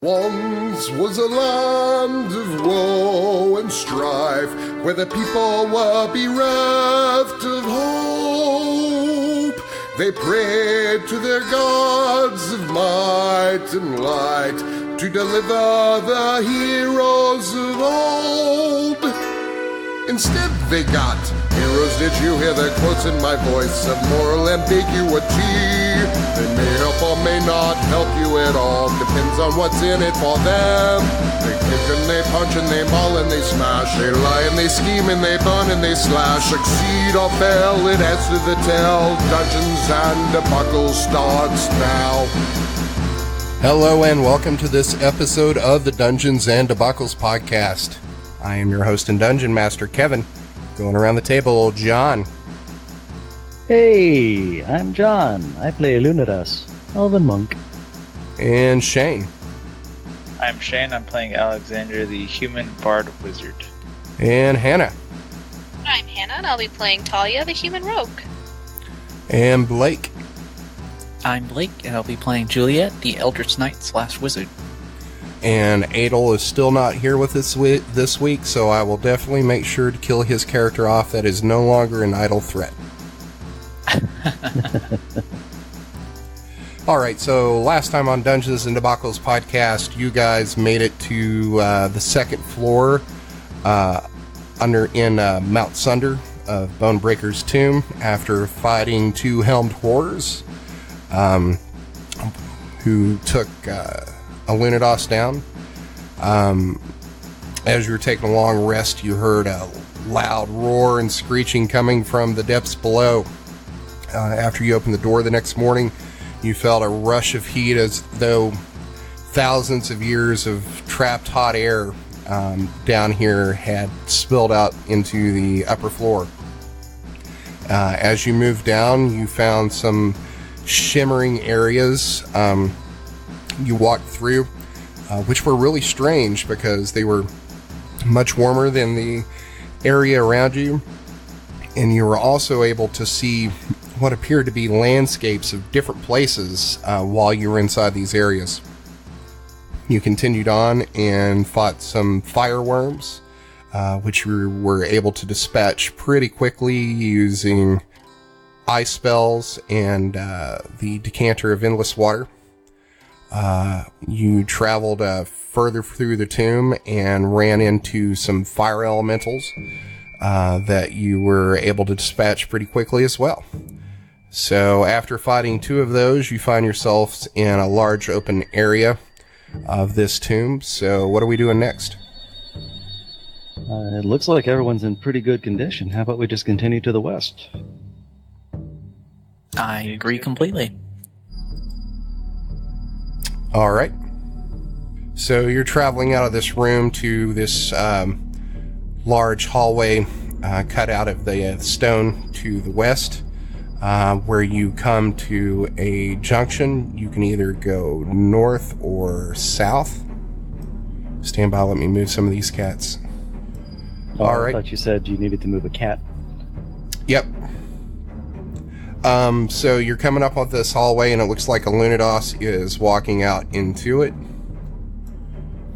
Once was a land of woe and strife, where the people were bereft of hope. They prayed to their gods of might and light to deliver the heroes of old. Instead they got heroes. Did you hear the quotes in my voice of moral ambiguity? They may help or may not help you at all. Depends on what's in it for them. They kick and they punch and they maul and they smash. They lie and they scheme and they burn and they slash. Succeed or fail, it adds to the tale. Dungeons and Debacle starts now. Hello and welcome to this episode of the Dungeons and Debacles podcast. I am your host and dungeon master, Kevin. Going around the table, John. Hey, I'm John. I play Alunodas, Elven monk. And Shane. I'm Shane. I'm playing Alexander, the human bard wizard. And Hannah. I'm Hannah, and I'll be playing Talia, the human rogue. And Blake. I'm Blake, and I'll be playing Juliet, the eldritch knight / wizard. And Adel is still not here with us this week, so I will definitely make sure to kill his character off. That is no longer an idle threat. Alright, so last time on Dungeons and Debacles podcast, you guys made it to the second floor in Mount Sunder of Bonebreaker's tomb after fighting two helmed horrors who took Alunodas down. As you were taking a long rest, you heard a loud roar and screeching coming from the depths below. After you opened the door the next morning, you felt a rush of heat as though thousands of years of trapped hot air down here had spilled out into the upper floor. As you moved down, you found some shimmering areas you walked through, which were really strange because they were much warmer than the area around you, and you were also able to see what appeared to be landscapes of different places while you were inside these areas. You continued on and fought some fireworms, which you were able to dispatch pretty quickly using ice spells and the decanter of endless water. You traveled further through the tomb and ran into some fire elementals that you were able to dispatch pretty quickly as well. So after fighting two of those, you find yourselves in a large open area of this tomb. So what are we doing next? It looks like everyone's in pretty good condition. How about we just continue to the west? I agree completely. All right. So you're traveling out of this room to this large hallway cut out of the stone to the west, where you come to a junction. You can either go north or south. Stand by, let me move some of these cats. All right. I thought you said you needed to move a cat. Yep. So you're coming up on this hallway, and it looks like Alunodas is walking out into it.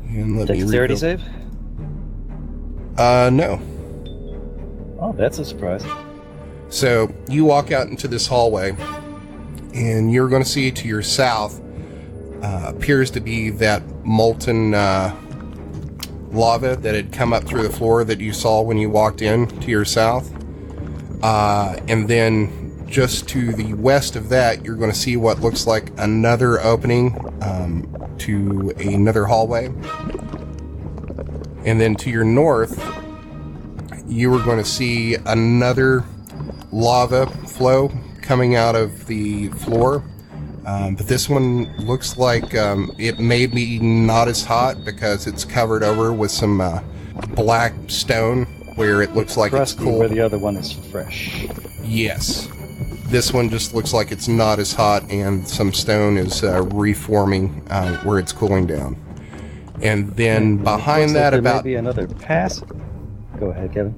And let me Dexterity save? No. Oh, that's a surprise. So you walk out into this hallway, and you're going to see to your south appears to be that molten lava that had come up through the floor that you saw when you walked in to your south. And then just to the west of that, you're going to see what looks like another opening to another hallway. And then to your north, you are going to see another lava flow coming out of the floor. But this one looks like it may be not as hot because it's covered over with some black stone where it looks like it's cool. Where the other one is fresh. Yes. This one just looks like it's not as hot, and some stone is reforming where it's cooling down. And then behind that, about maybe another pass. Go ahead, Kevin.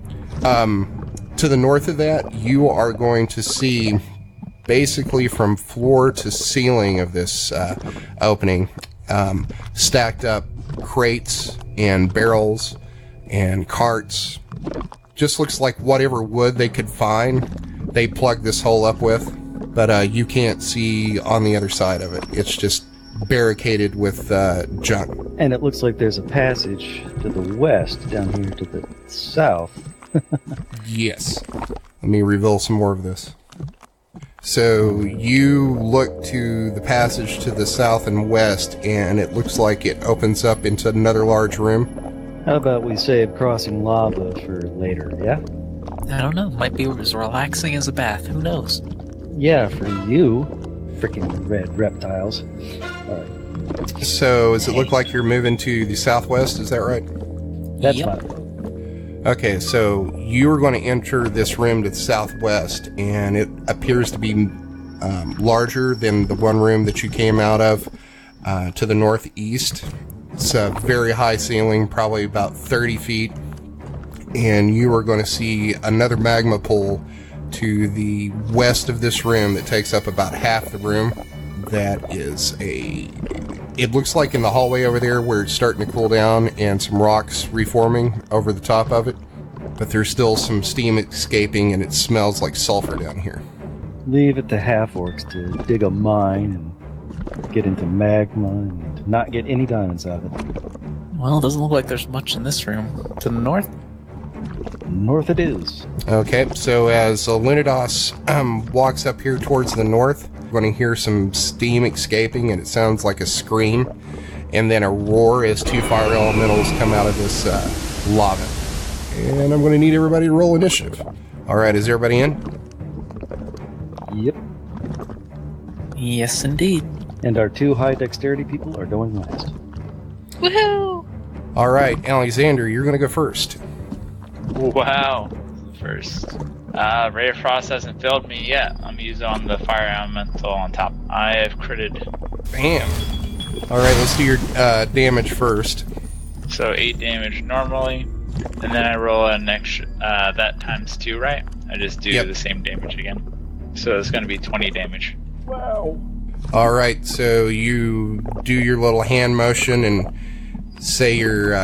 To the north of that, you are going to see basically from floor to ceiling of this opening stacked up crates and barrels and carts. Just looks like whatever wood they could find, they plugged this hole up with. But you can't see on the other side of it. It's just barricaded with junk. And it looks like there's a passage to the west down here to the south. Yes. Let me reveal some more of this. So you look to the passage to the south and west, and it looks like it opens up into another large room. How about we save crossing lava for later, yeah? I don't know. Might be as relaxing as a bath. Who knows? Yeah, for you. Freaking red reptiles. So does it look like you're moving to the southwest? Is that right? That's Yep. fine. Okay, so you're going to enter this room to the southwest, and it appears to be larger than the one room that you came out of to the northeast. It's a very high ceiling, probably about 30 feet, and you are going to see another magma pool to the west of this room that takes up about half the room. That is it looks like in the hallway over there where it's starting to cool down and some rocks reforming over the top of it, but there's still some steam escaping and it smells like sulfur down here. Leave it to half-orcs to dig a mine and get into magma and not get any diamonds out of it. Well, it doesn't look like there's much in this room. To the north? North it is. Okay, so as Alunodas walks up here towards the north, you're going to hear some steam escaping, and it sounds like a scream, and then a roar as two fire elementals come out of this lava. And I'm going to need everybody to roll initiative. All right, is everybody in? Yep. Yes, indeed. And our two high dexterity people are going last. Woohoo! All right, Alexander, you're going to go first. Wow. First. Ray of Frost hasn't failed me yet. I'm using on the fire elemental on top. I have critted. Bam. All right, let's do your damage first. So 8 damage normally. And then I roll an extra, that times 2, right? I just do Yep. the same damage again. So it's going to be 20 damage. Wow. All right, so you do your little hand motion and say your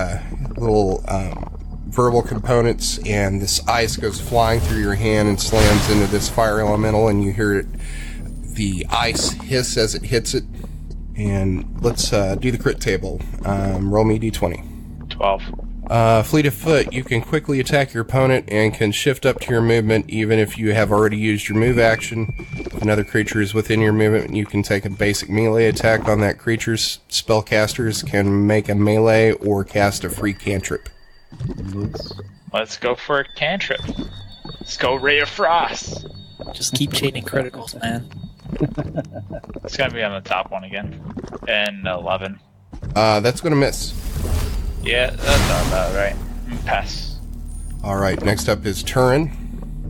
little verbal components, and this ice goes flying through your hand and slams into this fire elemental, and you hear the ice hiss as it hits it. And let's do the crit table. Roll me d20. 12. Fleet of foot, you can quickly attack your opponent and can shift up to your movement even if you have already used your move action. If another creature is within your movement, you can take a basic melee attack on that creature's spellcasters can make a melee or cast a free cantrip. Let's go for a cantrip. Let's go Ray of Frost. Just keep chaining criticals, man. It's going to be on the top one again. And 11. That's going to miss. Yeah, that's about right. Pass. Alright, next up is Turin.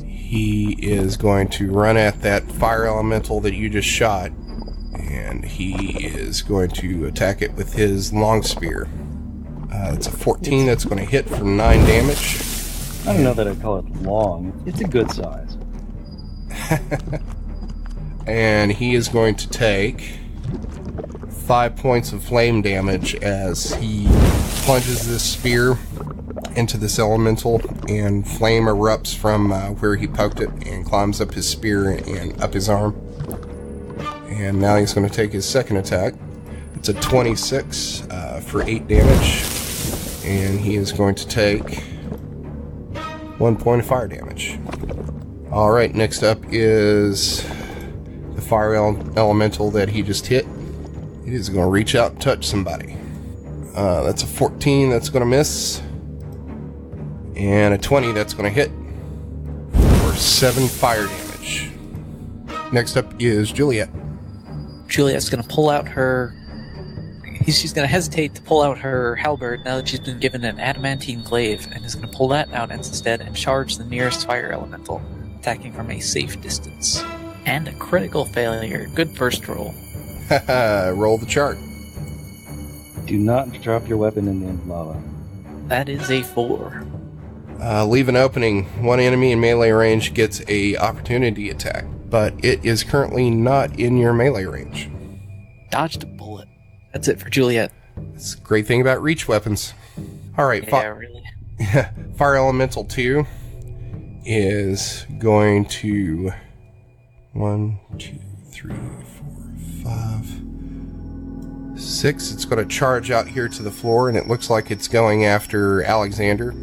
He is going to run at that fire elemental that you just shot, and he is going to attack it with his long spear. It's a 14 that's going to hit for 9 damage. I don't know that I'd call it long. It's a good size. And he is going to take 5 points of flame damage as he plunges this spear into this elemental, and flame erupts from where he poked it and climbs up his spear and up his arm. And now he's going to take his second attack. It's a 26 for 8 damage, and he is going to take 1 point of fire damage. Alright, next up is the fire elemental that he just hit. It is going to reach out and touch somebody. That's a 14 that's going to miss. And a 20 that's going to hit for 7 fire damage. Next up is Juliet. Juliet's going to pull out her... She's going to hesitate to pull out her halberd now that she's been given an adamantine glaive, and is going to pull that out instead and charge the nearest fire elemental, attacking from a safe distance. And a critical failure. Good first roll. Roll the chart. Do not drop your weapon in the lava. That is a 4. Leave an opening. One enemy in melee range gets a opportunity attack, but it is currently not in your melee range. Dodged a bullet. That's it for Juliet. That's a great thing about reach weapons. All right, Yeah, really. Fire Elemental 2 is going to 1, 2, 3, 4, 5, 6. It's going to charge out here to the floor, and it looks like it's going after Alexander.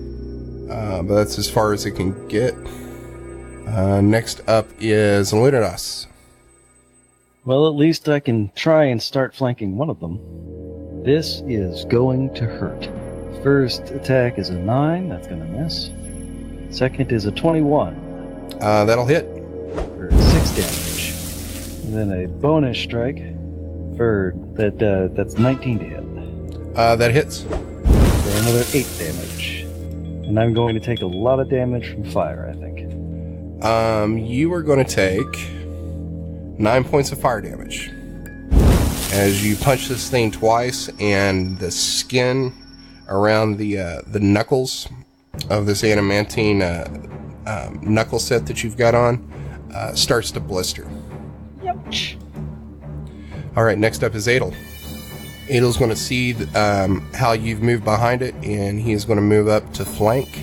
But that's as far as it can get. Next up is Alunodas. Well, at least I can try and start flanking one of them. This is going to hurt. First attack is a 9, that's going to miss. Second is a 21. That'll hit. For 6 damage. And then a bonus strike for that's 19 to hit. That hits. For another 8 damage. And I'm going to take a lot of damage from fire, I think. You are going to take 9 points of fire damage as you punch this thing twice, and the skin around the knuckles of this adamantine knuckle set that you've got on starts to blister. Ouch. All right, next up is Adel. Adel's going to see how you've moved behind it, and he is going to move up to flank,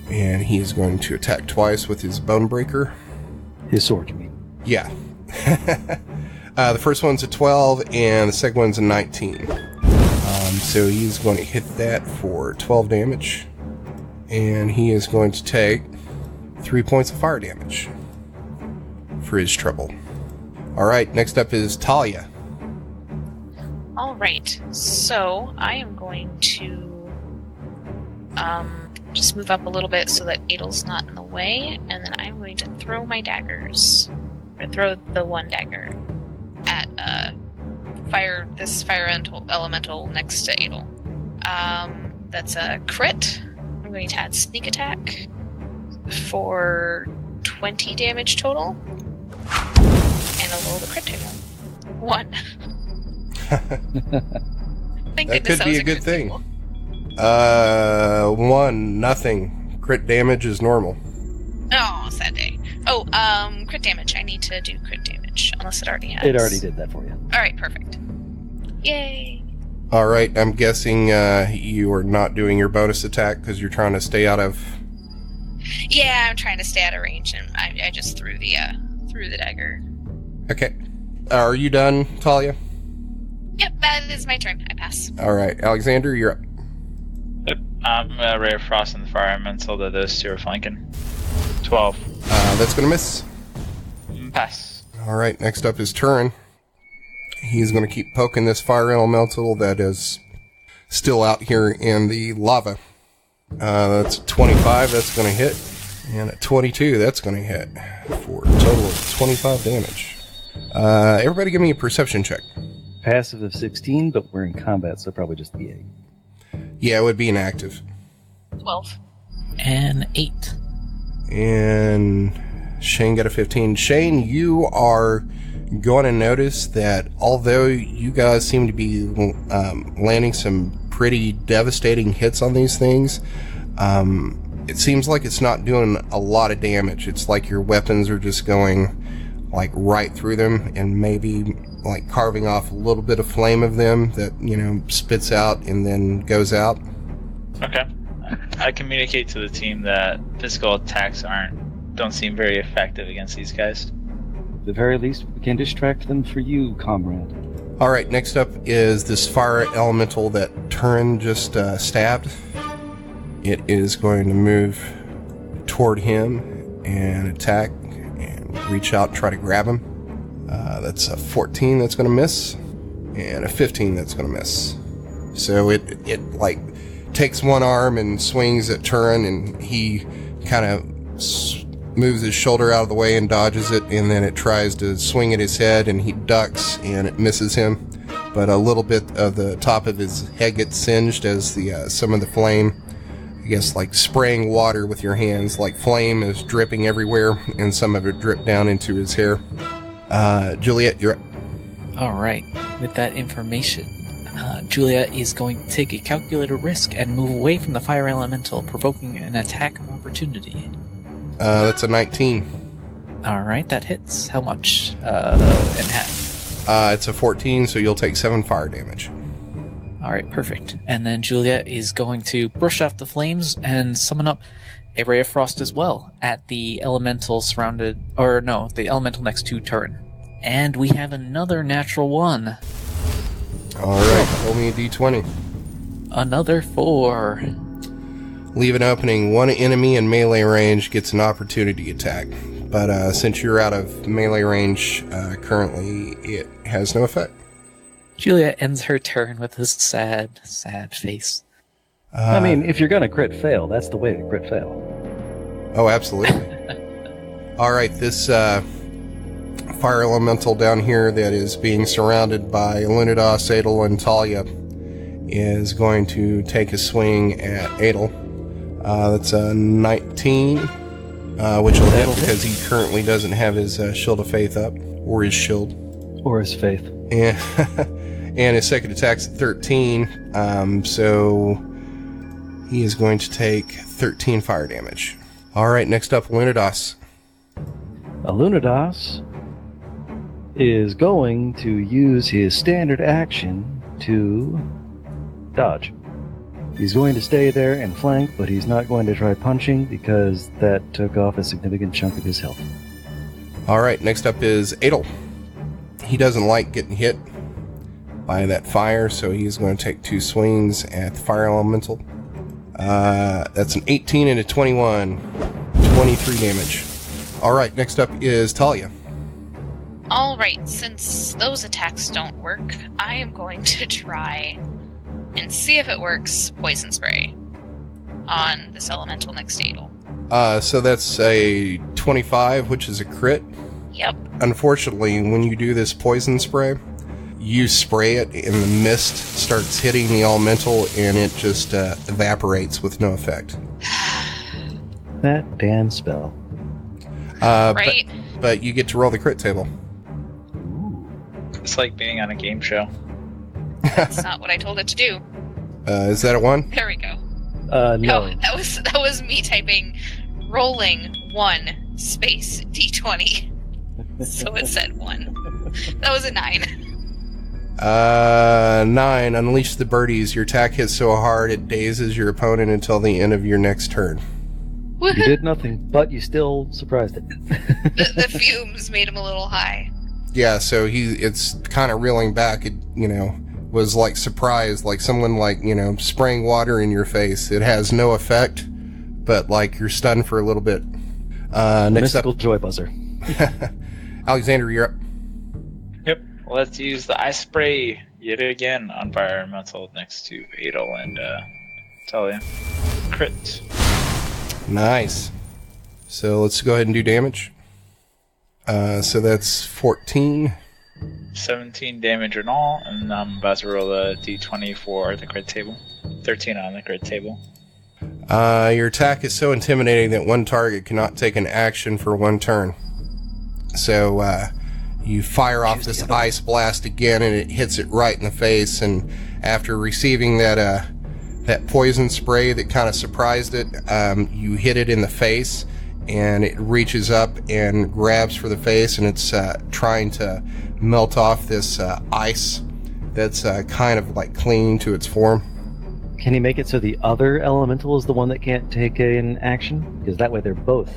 and he is going to attack twice with his Bonebreaker. His sword, you mean? Yeah. The first one's a 12, and the second one's a 19. So he's going to hit that for 12 damage, and he is going to take 3 points of fire damage for his trouble. All right, next up is Talia. All right, so I am going to just move up a little bit so that Adel's not in the way, and then I'm going to throw my daggers, or throw the one dagger at this fire elemental next to Adel. That's a crit. I'm going to add sneak attack for 20 damage total, and I'll roll the crit table. 1. That could be a good thing. 1, nothing. Crit damage is normal. Oh, sad day. Oh, crit damage. I need to do crit damage, unless it already has. It already did that for you. Alright, perfect. Yay! Alright, I'm guessing you are not doing your bonus attack because you're trying to stay out of... Yeah, I'm trying to stay out of range, and I just threw the dagger. Okay. Are you done, Talia? Yep, that is my turn. I pass. Alright, Alexander, you're up. Yep. I'm Ray of Frost and the Fire Elemental that those two are flanking. 12. That's going to miss. Pass. Alright, next up is Turin. He's going to keep poking this fire elemental that is still out here in the lava. That's a 25, that's going to hit. And a 22, that's going to hit. For a total of 25 damage. Everybody give me a perception check. Passive of 16, but we're in combat, so probably just the 8. Yeah, it would be inactive. 12. And 8. And Shane got a 15. Shane, you are going to notice that although you guys seem to be landing some pretty devastating hits on these things, it seems like it's not doing a lot of damage. It's like your weapons are just going like right through them and maybe like carving off a little bit of flame of them that, you know, spits out and then goes out. Okay. I communicate to the team that physical attacks don't seem very effective against these guys. At the very least, we can distract them for you, comrade. Alright, next up is this fire elemental that Turin just stabbed. It is going to move toward him and attack and reach out and try to grab him. That's a 14 that's going to miss, and a 15 that's going to miss. So it like takes one arm and swings at Turin, and he kind of moves his shoulder out of the way and dodges it, and then it tries to swing at his head, and he ducks, and it misses him. But a little bit of the top of his head gets singed as the some of the flame, I guess like spraying water with your hands, like flame is dripping everywhere, and some of it dripped down into his hair. Juliet, you're up. Alright, with that information, Juliet is going to take a calculated risk and move away from the fire elemental, provoking an attack of opportunity. That's a 19. Alright, that hits. How much? And half. It's a 14, so you'll take 7 fire damage. All right, perfect. And then Juliet is going to brush off the flames and summon up a ray of frost as well at the elemental the elemental next to Turin. And we have another natural 1. All right, roll me a d20. Another 4. Leave an opening. One enemy in melee range gets an opportunity attack. But since you're out of melee range currently, it has no effect. Juliet ends her turn with a sad, sad face. I mean, if you're going to crit fail, that's the way to crit fail. Oh, absolutely. All right, this fire elemental down here that is being surrounded by Alunodas, Adel, and Talia is going to take a swing at Adel. That's a 19, which will hit because he currently doesn't have his Shield of Faith up, or his shield. Or his faith. And his second attack's 13, so he is going to take 13 fire damage. All right, next up, Alunodas. Alunodas is going to use his standard action to dodge. He's going to stay there and flank, but he's not going to try punching because that took off a significant chunk of his health. All right, next up is Adel. He doesn't like getting hit by that fire, so he's going to take 2 swings at the fire elemental. That's an 18 and a 21. 23 damage. All right, next up is Talia. All right, since those attacks don't work, I am going to try and see if it works poison spray on this elemental next to Adel. So that's a 25, which is a crit. Yep. Unfortunately, when you do this poison spray, you spray it and the mist starts hitting the elemental and it just evaporates with no effect. That damn spell. Right? But you get to roll the crit table. It's like being on a game show. That's not what I told it to do. Is that a 1? There we go. No. That was me typing rolling 1 space d20. So it said 1. That was a 9. 9. Unleash the birdies. Your attack hits so hard it dazes your opponent until the end of your next turn. You did nothing, but you still surprised it. The fumes made him a little high. Yeah, so it's kind of reeling back. It, was like surprised, like someone spraying water in your face. It has no effect, but like you're stunned for a little bit. Next Mystical up, joy buzzer. Alexander, you're up. Yep. Let's use the ice spray yet again on fire elemental next to Adel and Talia. Crit. Nice. So let's go ahead and do damage. So that's 14. 17 damage in all, and I'm about to roll a d20 for the crit table. 13 on the crit table. Your attack is so intimidating that one target cannot take an action for 1 turn. So you fire off this ice blast again, and it hits it right in the face. And after receiving that poison spray that kind of surprised it, you hit it in the face, and it reaches up and grabs for the face, and it's trying to melt off this ice that's kind of like clinging to its form. Can he make it so the other elemental is the one that can't take an action? Because that way they're both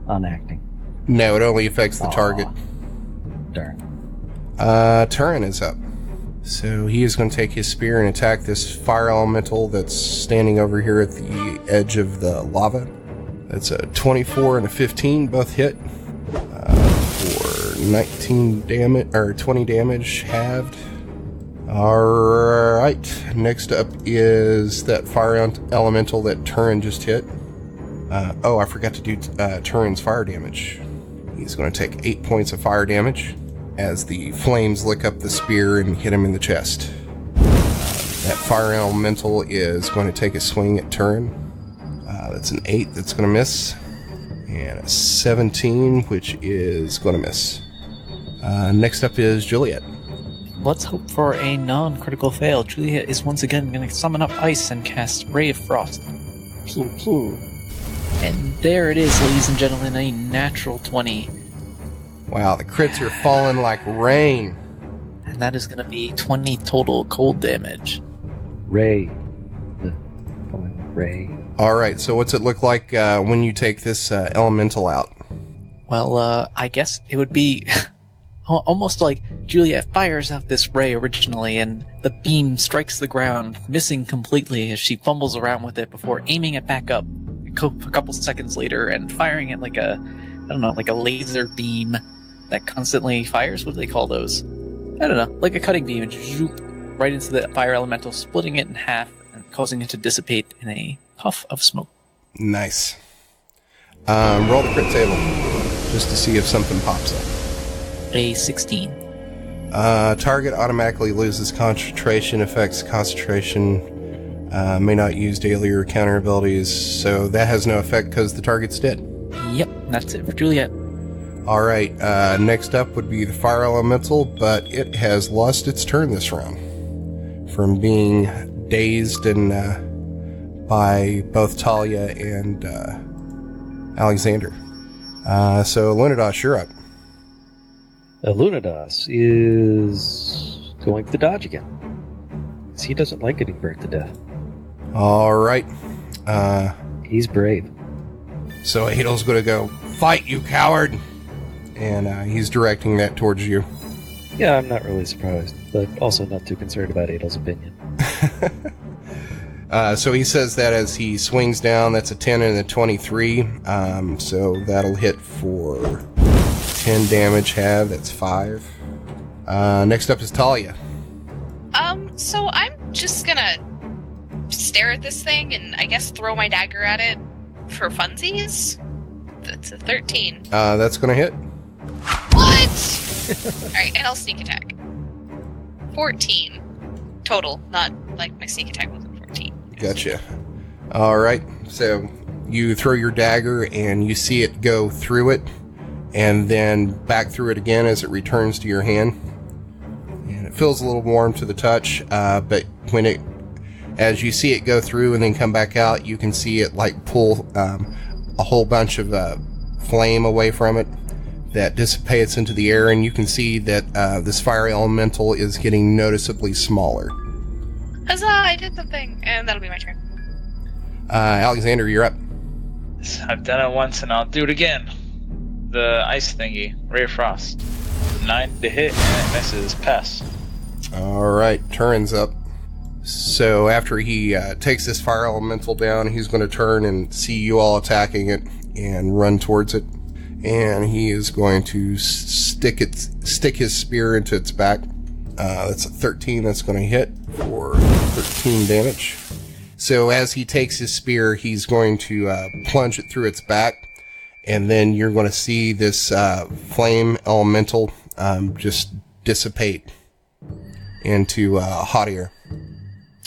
unacting. No, it only affects the target. Darn. Turin is up. So he is going to take his spear and attack this fire elemental that's standing over here at the edge of the lava. That's a 24 and a 15, both hit. For 19 damage, or 20 damage halved. Alright, next up is that fire elemental that Turin just hit. I forgot to do Turin's fire damage. He's going to take 8 points of fire damage as the flames lick up the spear and hit him in the chest. That fire elemental is going to take a swing at Turin. That's an 8 that's going to miss. And a 17, which is going to miss. Next up is Juliet. Let's hope for a non-critical fail. Juliet is once again going to summon up ice and cast Ray of Frost. And there it is, ladies and gentlemen, a natural 20. Wow, the crits are falling like rain. and that is going to be 20 total cold damage. Ray. Ray. All right, so what's it look like when you take this elemental out? Well, I guess it would be almost like Juliet fires out this ray originally, and the beam strikes the ground, missing completely as she fumbles around with it before aiming it back up a couple seconds later and firing it like a laser beam that constantly fires. What do they call those? I don't know, like a cutting beam, and zoop, right into the fire elemental, splitting it in half and causing it to dissipate in a puff of smoke. Nice. Roll the crit table just to see if something pops up. A 16. Target automatically loses concentration, affects concentration, may not use daily or counter abilities, so that has no effect because the target's dead. Yep, that's it for Juliet. Alright, next up would be the fire elemental, but it has lost its turn this round from being dazed and by both Talia and Alexander. So Alunodas, you're up. Alunodas is going to dodge again. He doesn't like getting burnt to death. Alright. He's brave. So Adel's going to go, fight, you coward! And he's directing that towards you. Yeah, I'm not really surprised, but also not too concerned about Adel's opinion. So he says that as he swings down. That's a 10 and a 23. So that'll hit for 10 damage half. That's 5. Next up is Talia. So I'm just gonna stare at this thing and I guess throw my dagger at it for funsies. That's a 13. That's going to hit. What? Alright, and I'll sneak attack. 14 total, not like my sneak attack wasn't 14. Gotcha. Alright, so you throw your dagger and you see it go through it and then back through it again as it returns to your hand. And it feels a little warm to the touch, but as you see it go through and then come back out, you can see it like pull a whole bunch of flame away from it that dissipates into the air, and you can see that this fire elemental is getting noticeably smaller. Huzzah, I did something, and that'll be my turn. Alexander, you're up. I've done it once and I'll do it again. The ice thingy, Ray of Frost. 9 to hit and it misses. Pass. Alright, Turin's up. So after he takes this fire elemental down, he's going to turn and see you all attacking it and run towards it. And he is going to stick his spear into its back. That's a 13. That's going to hit for 13 damage. So as he takes his spear, he's going to plunge it through its back. And then you're going to see this flame elemental just dissipate into hot air.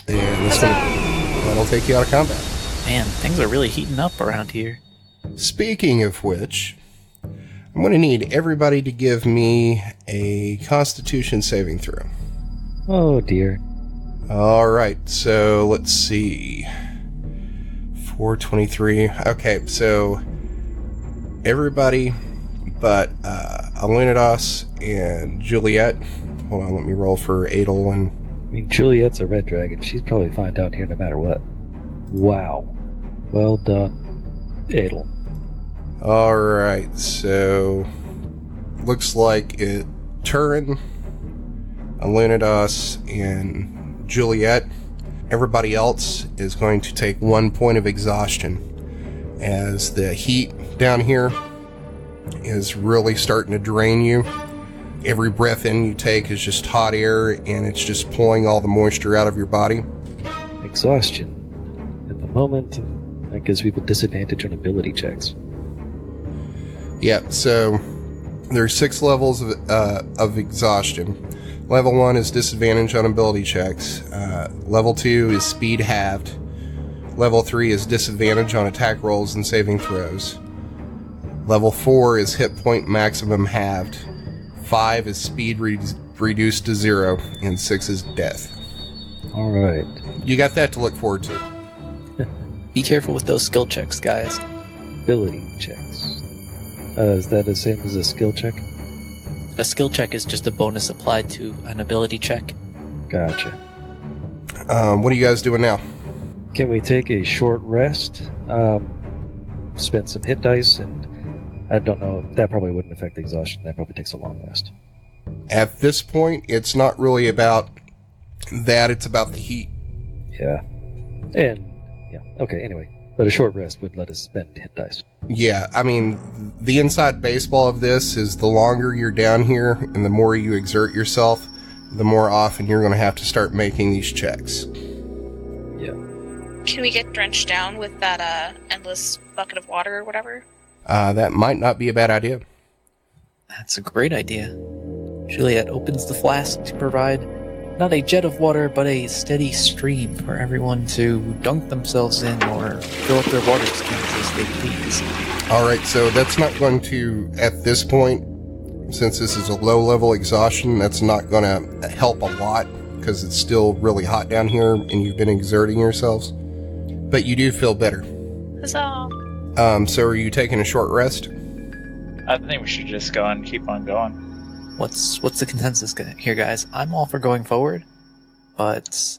And that'll take you out of combat. Man, things are really heating up around here. Speaking of which, I'm going to need everybody to give me a Constitution saving throw. Oh dear. Alright, so let's see. 423. Okay, so everybody but Alunodas and Juliet. Hold on, let me roll for Adel and... I mean, Juliet's a red dragon. She's probably fine down here no matter what. Wow. Well done, Adel. Alright, so looks like Turin, Alunodas, and Juliet. Everybody else is going to take 1 point of exhaustion as the heat down here is really starting to drain you. Every breath in you take is just hot air, and it's just pulling all the moisture out of your body. Exhaustion. At the moment, that gives people disadvantage on ability checks. Yeah, so there's 6 levels of exhaustion. Level 1 is disadvantage on ability checks. Level 2 is speed halved. Level 3 is disadvantage on attack rolls and saving throws. Level 4 is hit point maximum halved. 5 is speed reduced to 0, and 6 is death. Alright. You got that to look forward to. Be careful with those skill checks, guys. Ability checks. Is that the same as a skill check? A skill check is just a bonus applied to an ability check. Gotcha. What are you guys doing now? Can we take a short rest? Spend some hit dice, and I don't know. That probably wouldn't affect exhaustion. That probably takes a long rest. At this point, it's not really about that. It's about the heat. Yeah. And, yeah. Okay, anyway. But a short rest would let us spend hit dice. Yeah, I mean, the inside baseball of this is the longer you're down here and the more you exert yourself, the more often you're going to have to start making these checks. Yeah. Can we get drenched down with that endless bucket of water or whatever? That might not be a bad idea. That's a great idea. Juliet opens the flask to provide not a jet of water, but a steady stream for everyone to dunk themselves in or fill up their water skins as they please. All right, so that's not going to, at this point, since this is a low-level exhaustion, that's not going to help a lot because it's still really hot down here and you've been exerting yourselves. But you do feel better. Huzzah! So are you taking a short rest? I think we should just go and keep on going. What's the consensus here, guys? I'm all for going forward, but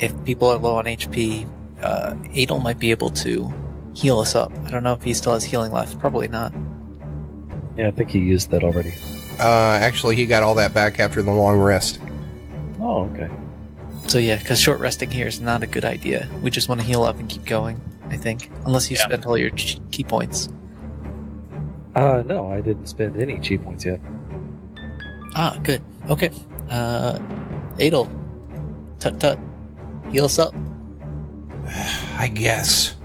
if people are low on HP, Adel might be able to heal us up. I don't know if he still has healing left. Probably not. Yeah, I think he used that already. Actually, he got all that back after the long rest. Oh, okay. So yeah, because short resting here is not a good idea. We just want to heal up and keep going, I think. Unless you spent all your key points. No, I didn't spend any chi points yet. Ah, good. Okay. Adel. Tut. Heal us up. I guess.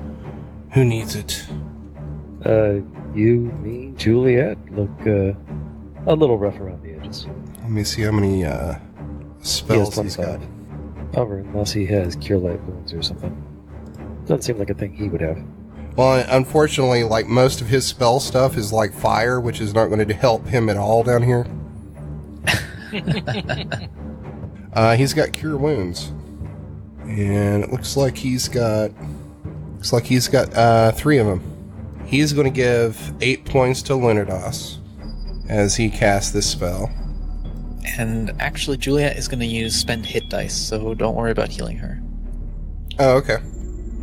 Who needs it? You, me, Juliet look a little rough around the edges. Let me see how many spells he he's has got. 25. However, unless he has cure light wounds or something. Doesn't seem like a thing he would have. Well, unfortunately, like most of his spell stuff is like fire, which is not going to help him at all down here. He's got cure wounds, and it looks like he's got 3 of them. He's going to give 8 points to Alunodas as he casts this spell. And actually, Juliet is going to use spend hit dice, so don't worry about healing her. Oh, okay.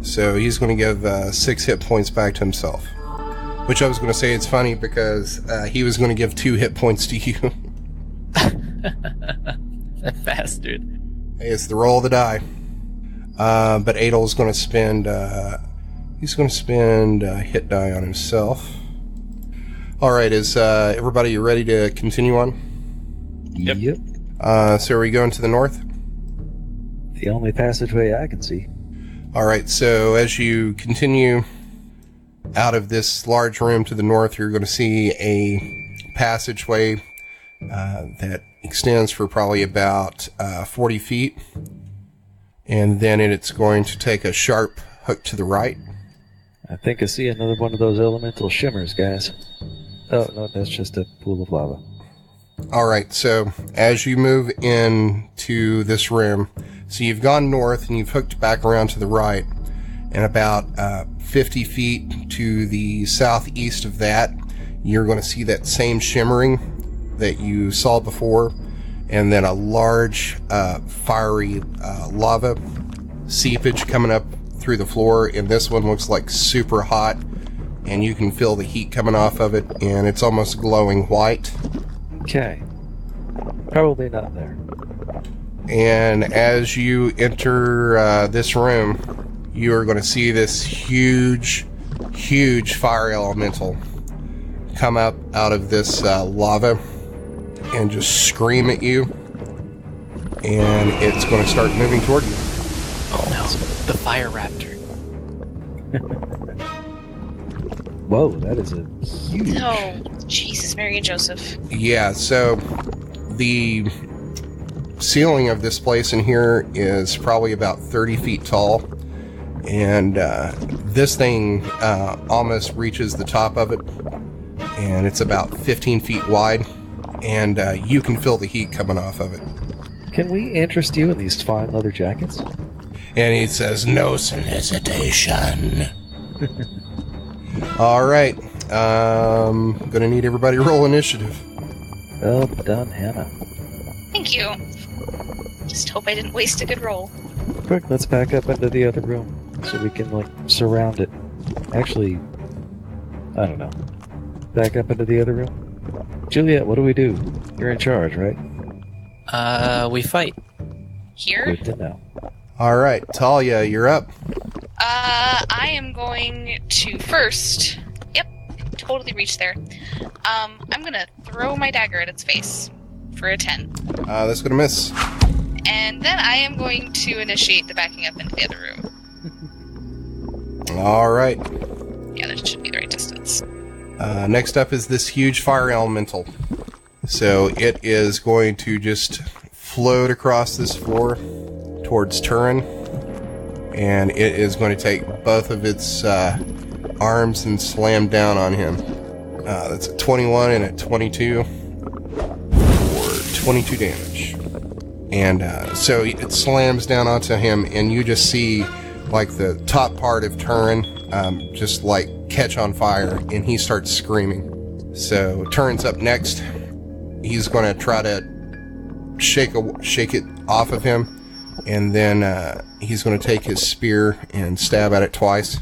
So he's going to give 6 hit points back to himself. Which I was going to say it's funny because he was going to give 2 hit points to you. That bastard. Hey, it's the roll of the die. But Adel's going to spend... he's going to spend a hit die on himself. Alright, is everybody ready to continue on? Yep. So are we going to the north? The only passageway I can see. Alright, so as you continue out of this large room to the north, you're going to see a passageway that extends for probably about 40 feet. And then it's going to take a sharp hook to the right. I think I see another one of those elemental shimmers, guys. Oh, no, that's just a pool of lava. Alright, so as you move into this room, so you've gone north and you've hooked back around to the right, and about 50 feet to the southeast of that, you're going to see that same shimmering that you saw before, and then a large fiery lava seepage coming up through the floor, and this one looks like super hot, and you can feel the heat coming off of it, and it's almost glowing white. Okay. Probably not there. And as you enter this room, you are going to see this huge fire elemental come up out of this lava and just scream at you. And it's going to start moving toward you. Oh no, the fire raptor. Whoa, that is a huge... Oh, Jesus, Mary and Joseph. Yeah, so the ceiling of this place in here is probably about 30 feet tall. And this thing almost reaches the top of it. And it's about 15 feet wide. And you can feel the heat coming off of it. Can we interest you in these fine leather jackets? And he says, no solicitation. All right. Gonna need everybody to roll initiative. Well done, Hannah. Thank you. Just hope I didn't waste a good roll. Quick, let's back up into the other room so we can, surround it. Actually, I don't know. Back up into the other room? Juliet, what do we do? You're in charge, right? We fight. Here? Good to know. All right, Talia, you're up. I am going to first... Yep, totally reach there. I'm gonna throw my dagger at its face for a 10. That's going to miss. And then I am going to initiate the backing up into the other room. All right. Yeah, that should be the right distance. Next up is this huge fire elemental. So it is going to just float across this floor towards Turin. And it is going to take both of its arms and slam down on him. That's a 21 and a 22 for 22 damage. And so it slams down onto him, and you just see the top part of Turin just catch on fire, and he starts screaming. So Turin's up next. He's going to try to shake it off of him, and then he's going to take his spear and stab at it twice.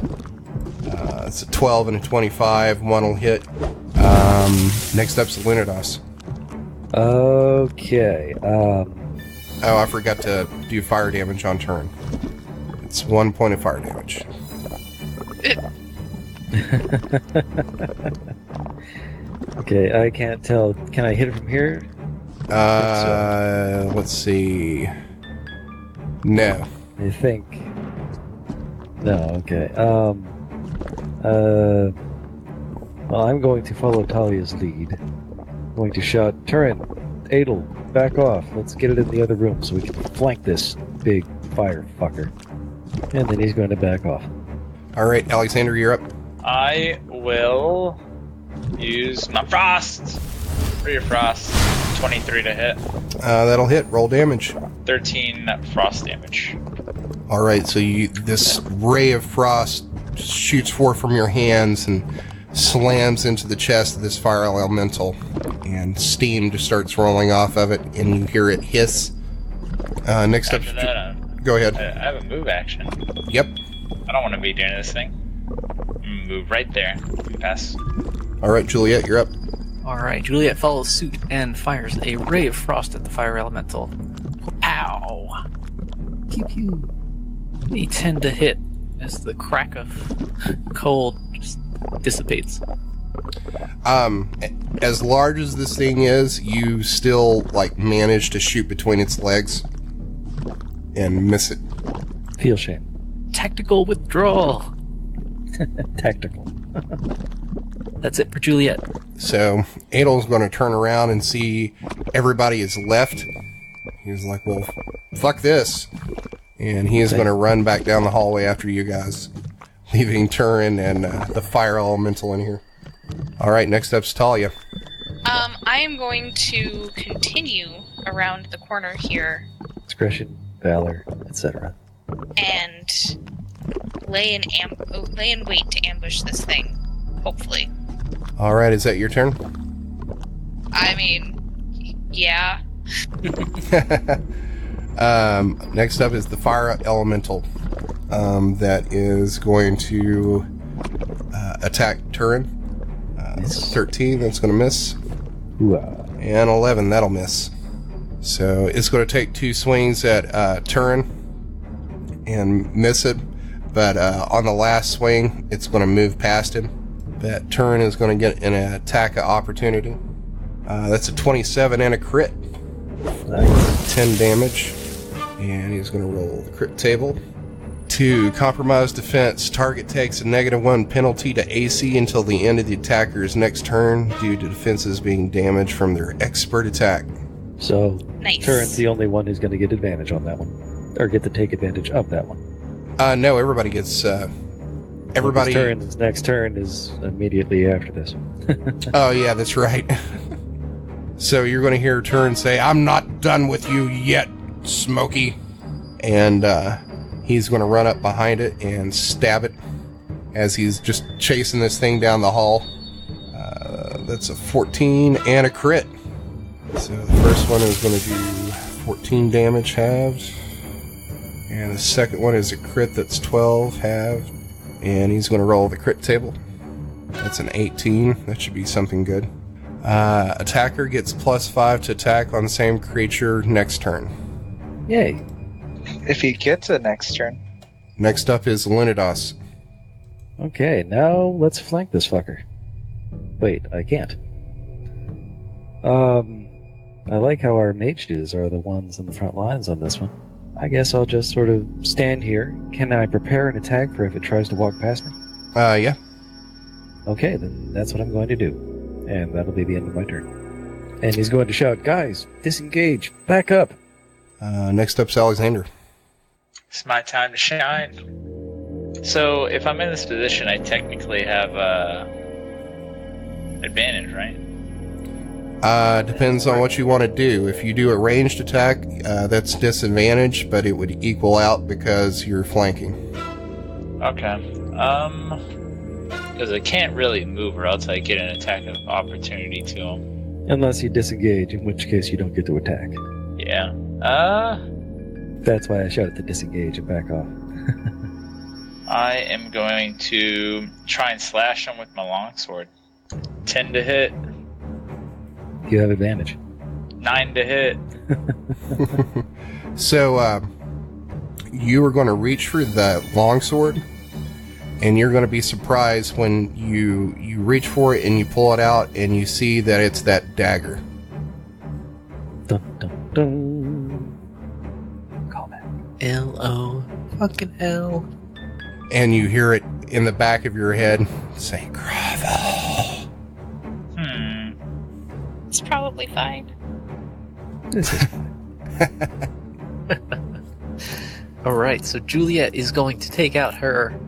It's a 12 and a 25. One will hit. Next up's Alunodas. Okay. Oh, I forgot to do fire damage on turn. It's 1 point of fire damage. Okay, I can't tell. Can I hit it from here? Let's see. No. I think. No, okay. Well, I'm going to follow Talia's lead. I'm going to shout, Turin, Adel, back off. Let's get it in the other room so we can flank this big fire fucker. And then he's going to back off. All right, Alexander, you're up. I will use my frost. For your frost, 23 to hit. That'll hit. Roll damage. 13 frost damage. All right, so this ray of frost shoots forth from your hands and slams into the chest of this fire elemental, and steam just starts rolling off of it, and you hear it hiss. Next up, After that, go ahead. I have a move action. Yep. I don't want to be doing this thing. Move right there. Pass. All right, Juliet, you're up. Alright, Juliet follows suit and fires a ray of frost at the fire elemental. Ow! Pew pew. A 10 to hit as the crack of cold just dissipates. As large as this thing is, you still manage to shoot between its legs and miss it. Feel shame. Tactical withdrawal! Tactical. That's it for Juliet. So Adel's going to turn around and see everybody is left. He's like, well, fuck this. And he is going to run back down the hallway after you guys, leaving Turin and the fire elemental in here. All right, next up's Talia. I am going to continue around the corner here Discretion, valor, etc. and lay in wait to ambush this thing. Hopefully. All right, is that your turn? I mean, yeah. Next up is the fire elemental that is going to attack Turin. That's 13, that's going to miss. Hooah. And 11, that'll miss. So it's going to take 2 swings at Turin and miss it. But on the last swing, it's going to move past him. That Turin is going to get an attack opportunity. That's a 27 and a crit. Nice. 10 damage. And he's going to roll the crit table. 2. Compromised defense. Target takes a -1 penalty to AC until the end of the attacker's next turn due to defenses being damaged from their expert attack. So, Nice. Turin's the only one who's going to get advantage on that one. Or get to take advantage of that one. No, everybody gets... everybody... Turin's next turn is immediately after this. Oh, yeah, that's right. So you're going to hear Turin say, I'm not done with you yet, Smokey. And he's going to run up behind it and stab it as he's just chasing this thing down the hall. That's a 14 and a crit. So the first one is going to do 14 damage halved. And the second one is a crit that's 12 halved. And he's going to roll the crit table. That's an 18. That should be something good. Attacker gets +5 to attack on the same creature next turn. Yay. If he gets a next turn. Next up is Alunodas. Okay, now let's flank this fucker. Wait, I can't. I like how our mages are the ones in the front lines on this one. I guess I'll just sort of stand here. Can I prepare an attack for if it tries to walk past me? Yeah. Okay, then that's what I'm going to do. And that'll be the end of my turn. And he's going to shout, guys, disengage, back up. Next up's Alexander. It's my time to shine. So, if I'm in this position, I technically have advantage, right? Depends on what you want to do. If you do a ranged attack, that's disadvantage, but it would equal out because you're flanking. Okay. Because I can't really move, or else I get an attack of opportunity to him. Unless you disengage, in which case you don't get to attack. Yeah. That's why I shouted to disengage and back off. I am going to try and slash him with my longsword. 10 to hit. You have advantage. 9 to hit. So, you are going to reach for the longsword, and you're going to be surprised when you reach for it and you pull it out and you see that it's that dagger. Dun, dun, dun. Call back. L-O fucking L. And you hear it in the back of your head say, "Gravel." It's probably fine. This is fine. Alright, so Juliet is going to take out her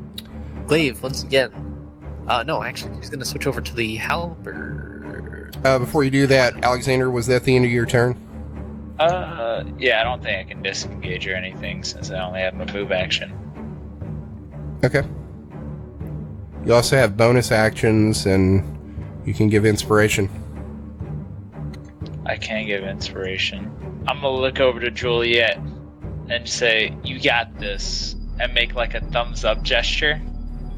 glaive once again. No, actually, she's going to switch over to the halberd. Before you do that, Alexander, was that the end of your turn? Yeah, I don't think I can disengage or anything since I only have my move action. Okay. You also have bonus actions, and you can give inspiration. I can give inspiration. I'm gonna look over to Juliet and say, "You got this," and make like a thumbs up gesture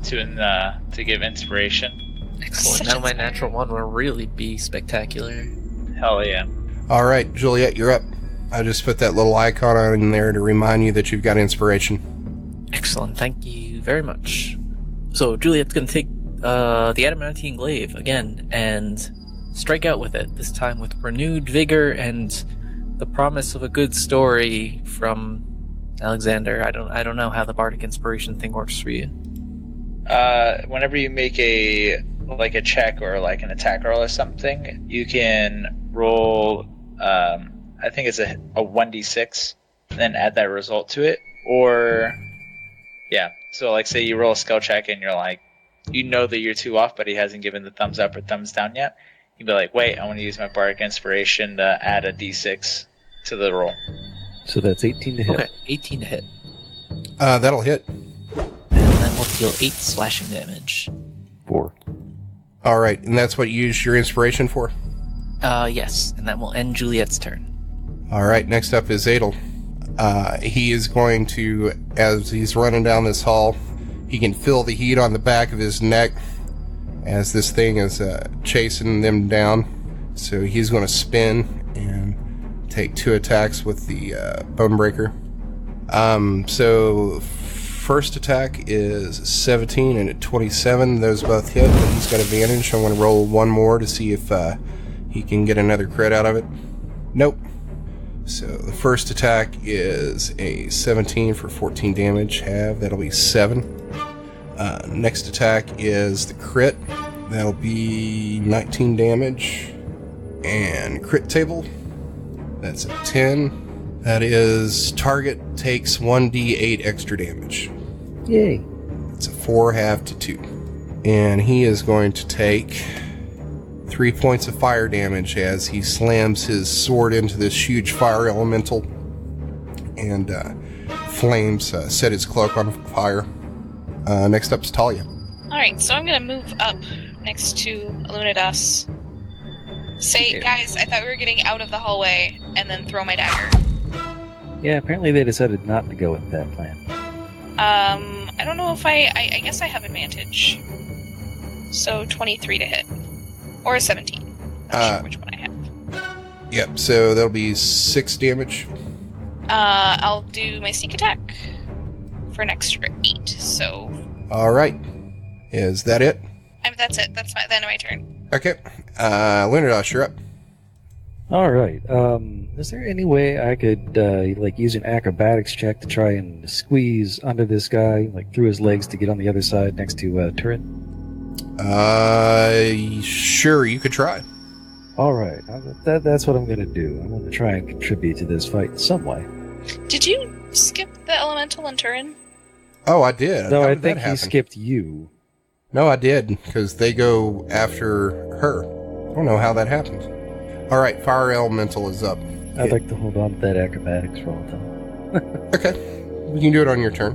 to give inspiration. Excellent. Now my natural one will really be spectacular. Hell yeah! All right, Juliet, you're up. I just put that little icon on in there to remind you that you've got inspiration. Excellent. Thank you very much. So Juliet's going to take the adamantine glaive again and strike out with it, this time with renewed vigor and the promise of a good story from Alexander. I don't know how the bardic inspiration thing works for you. Whenever you make a check or like an attack roll or something, you can roll I think it's a 1d6 and then add that result to it. Or yeah, so like say you roll a skill check and you're like, you know that you're 2 off, but he hasn't given the thumbs up or thumbs down yet. You'd be like, wait, I want to use my bardic inspiration to add a d6 to the roll. So that's 18 to hit. Okay, 18 to hit. That'll hit. And that will deal 8 slashing damage. 4. All right, and that's what you use your inspiration for? Yes, and that will end Juliet's turn. All right, next up is Adel. He is going to, as he's running down this hall, he can feel the heat on the back of his neck as this thing is chasing them down. So he's going to spin and take 2 attacks with the Bonebreaker. So first attack is 17 and a 27. Those both hit, but he's got advantage. I'm going to roll one more to see if he can get another crit out of it. Nope. So the first attack is a 17 for 14 damage. That'll be 7. Next attack is the crit. That'll be 19 damage. And crit table. That's a 10. That is target takes 1d8 extra damage. Yay. It's a 4 half to 2. And he is going to take 3 points of fire damage as he slams his sword into this huge fire elemental. And flames set his cloak on fire. Next up is Talia. Alright, so I'm gonna move up next to Alunodas. Say, Yeah. guys, I thought we were getting out of the hallway, and then throw my dagger. Yeah, apparently they decided not to go with that plan. I don't know if I guess I have advantage. So 23 to hit. Or a 17. Not sure which one I have. Yep, so that'll be 6 damage. I'll do my sneak attack for an extra 8, so... Alright. Is that it? That's it. That's the end of my turn. Okay. Alunodas, you're up. All right. Is there any way I could use an acrobatics check to try and squeeze under this guy, like through his legs to get on the other side next to Turret? Sure, you could try. All right. That's what I'm going to do. I'm going to try and contribute to this fight in some way. Did you skip the elemental and Turin? Oh, I did. No, How I did think that he happen? skipped you. No, I did, because they go after her. I don't know how that happened. Alright, Fire Elemental is up. I'd like to hold on to that acrobatics roll, though. Okay, you can do it on your turn.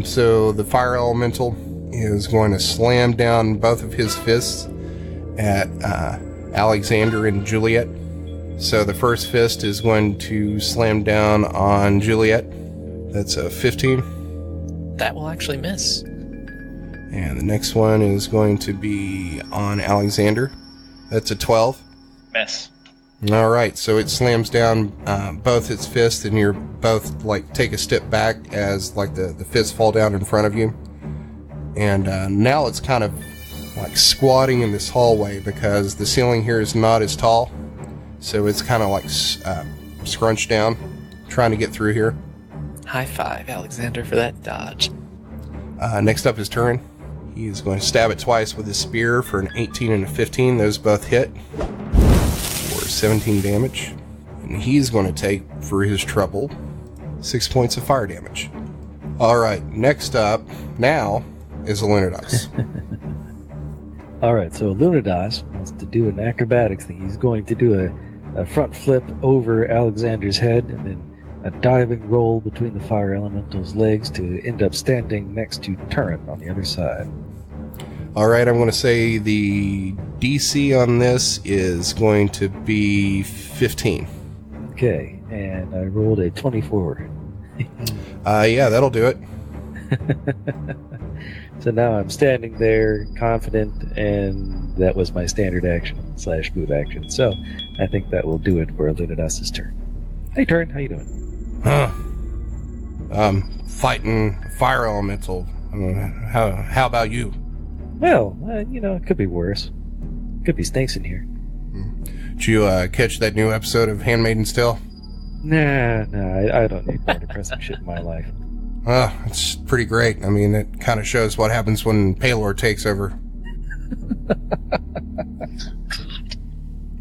So the Fire Elemental is going to slam down both of his fists at Alexander and Juliet. So the first fist is going to slam down on Juliet. That's a 15. That will actually miss. And the next one is going to be on Alexander. That's a 12. Miss. All right, so it slams down both its fists, and you're both take a step back as the fists fall down in front of you. And now it's kind of squatting in this hallway because the ceiling here is not as tall, so it's kind of scrunched down, trying to get through here. High five, Alexander, for that dodge. Next up is Turin. He is going to stab it twice with his spear for an 18 and a 15. Those both hit for 17 damage. And he's going to take, for his trouble, 6 points of fire damage. Alright, next up now is Alunodas. All right, so Alunodas wants to do an acrobatics thing. He's going to do a front flip over Alexander's head and then a diving roll between the fire elemental's legs to end up standing next to Turret on the other side. Alright, I'm going to say the DC on this is going to be 15. Okay, and I rolled a 24. Yeah, that'll do it. So now I'm standing there, confident, and that was my standard action / move action. So I think that will do it for Alunodas' turn. Hey, Turn, how you doing? Fighting fire elemental. How about you? Well, it could be worse. Could be snakes in here. Did you catch that new episode of Handmaid's Tale? Nah, I don't need more depressing shit in my life. It's pretty great. I mean, it kind of shows what happens when Paylor takes over.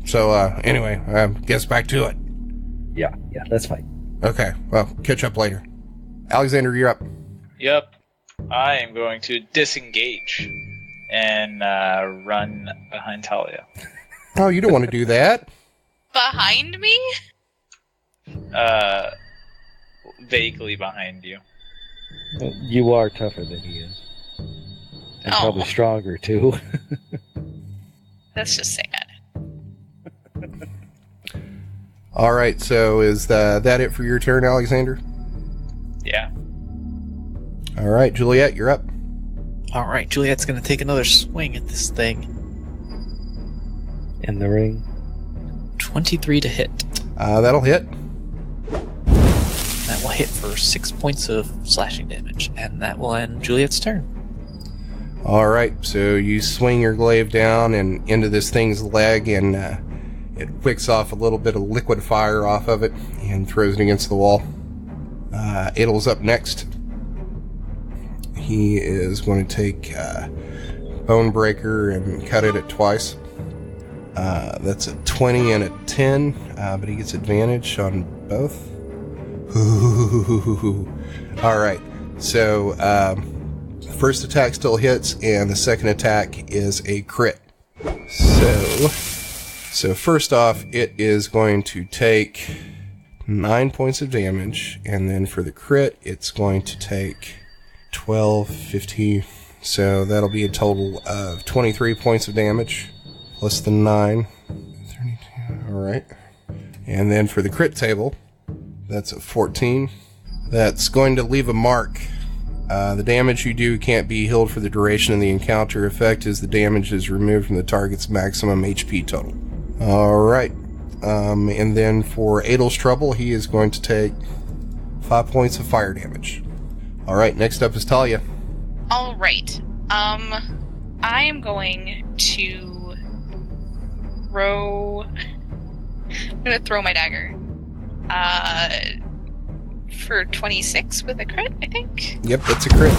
So, anyway, I guess back to it. Yeah, that's fine. Okay, well, catch up later. Alexander, you're up. Yep. I am going to disengage and run behind Talia. Oh, you don't want to do that. Behind me? Vaguely behind you. Well, you are tougher than he is. And Oh. probably stronger, too. That's just sad. All right, so is that it for your turn, Alexander? Yeah. All right, Juliet, you're up. Alright, Juliet's gonna take another swing at this thing. In the ring. 23 to hit. That'll hit. That will hit for 6 points of slashing damage, and that will end Juliet's turn. All right, so you swing your glaive down and into this thing's leg, and it wicks off a little bit of liquid fire off of it and throws it against the wall. Idle's up next. He is going to take Bonebreaker and cut it at twice. That's a 20 and a 10, but he gets advantage on both. All right, so first attack still hits, and the second attack is a crit. So first off, it is going to take 9 points of damage, and then for the crit, it's going to take 12, 15, so that'll be a total of 23 points of damage, plus the 9, 30, right. And then for the crit table, that's a 14. That's going to leave a mark. The damage you do can't be healed for the duration of the encounter. Effect is the damage is removed from the target's maximum HP total. Alright. And then for Adel's trouble, he is going to take 5 points of fire damage. Alright, next up is Talia. Alright. I am going to throw... I'm going to throw my dagger. For 26 with a crit, I think. Yep, that's a crit.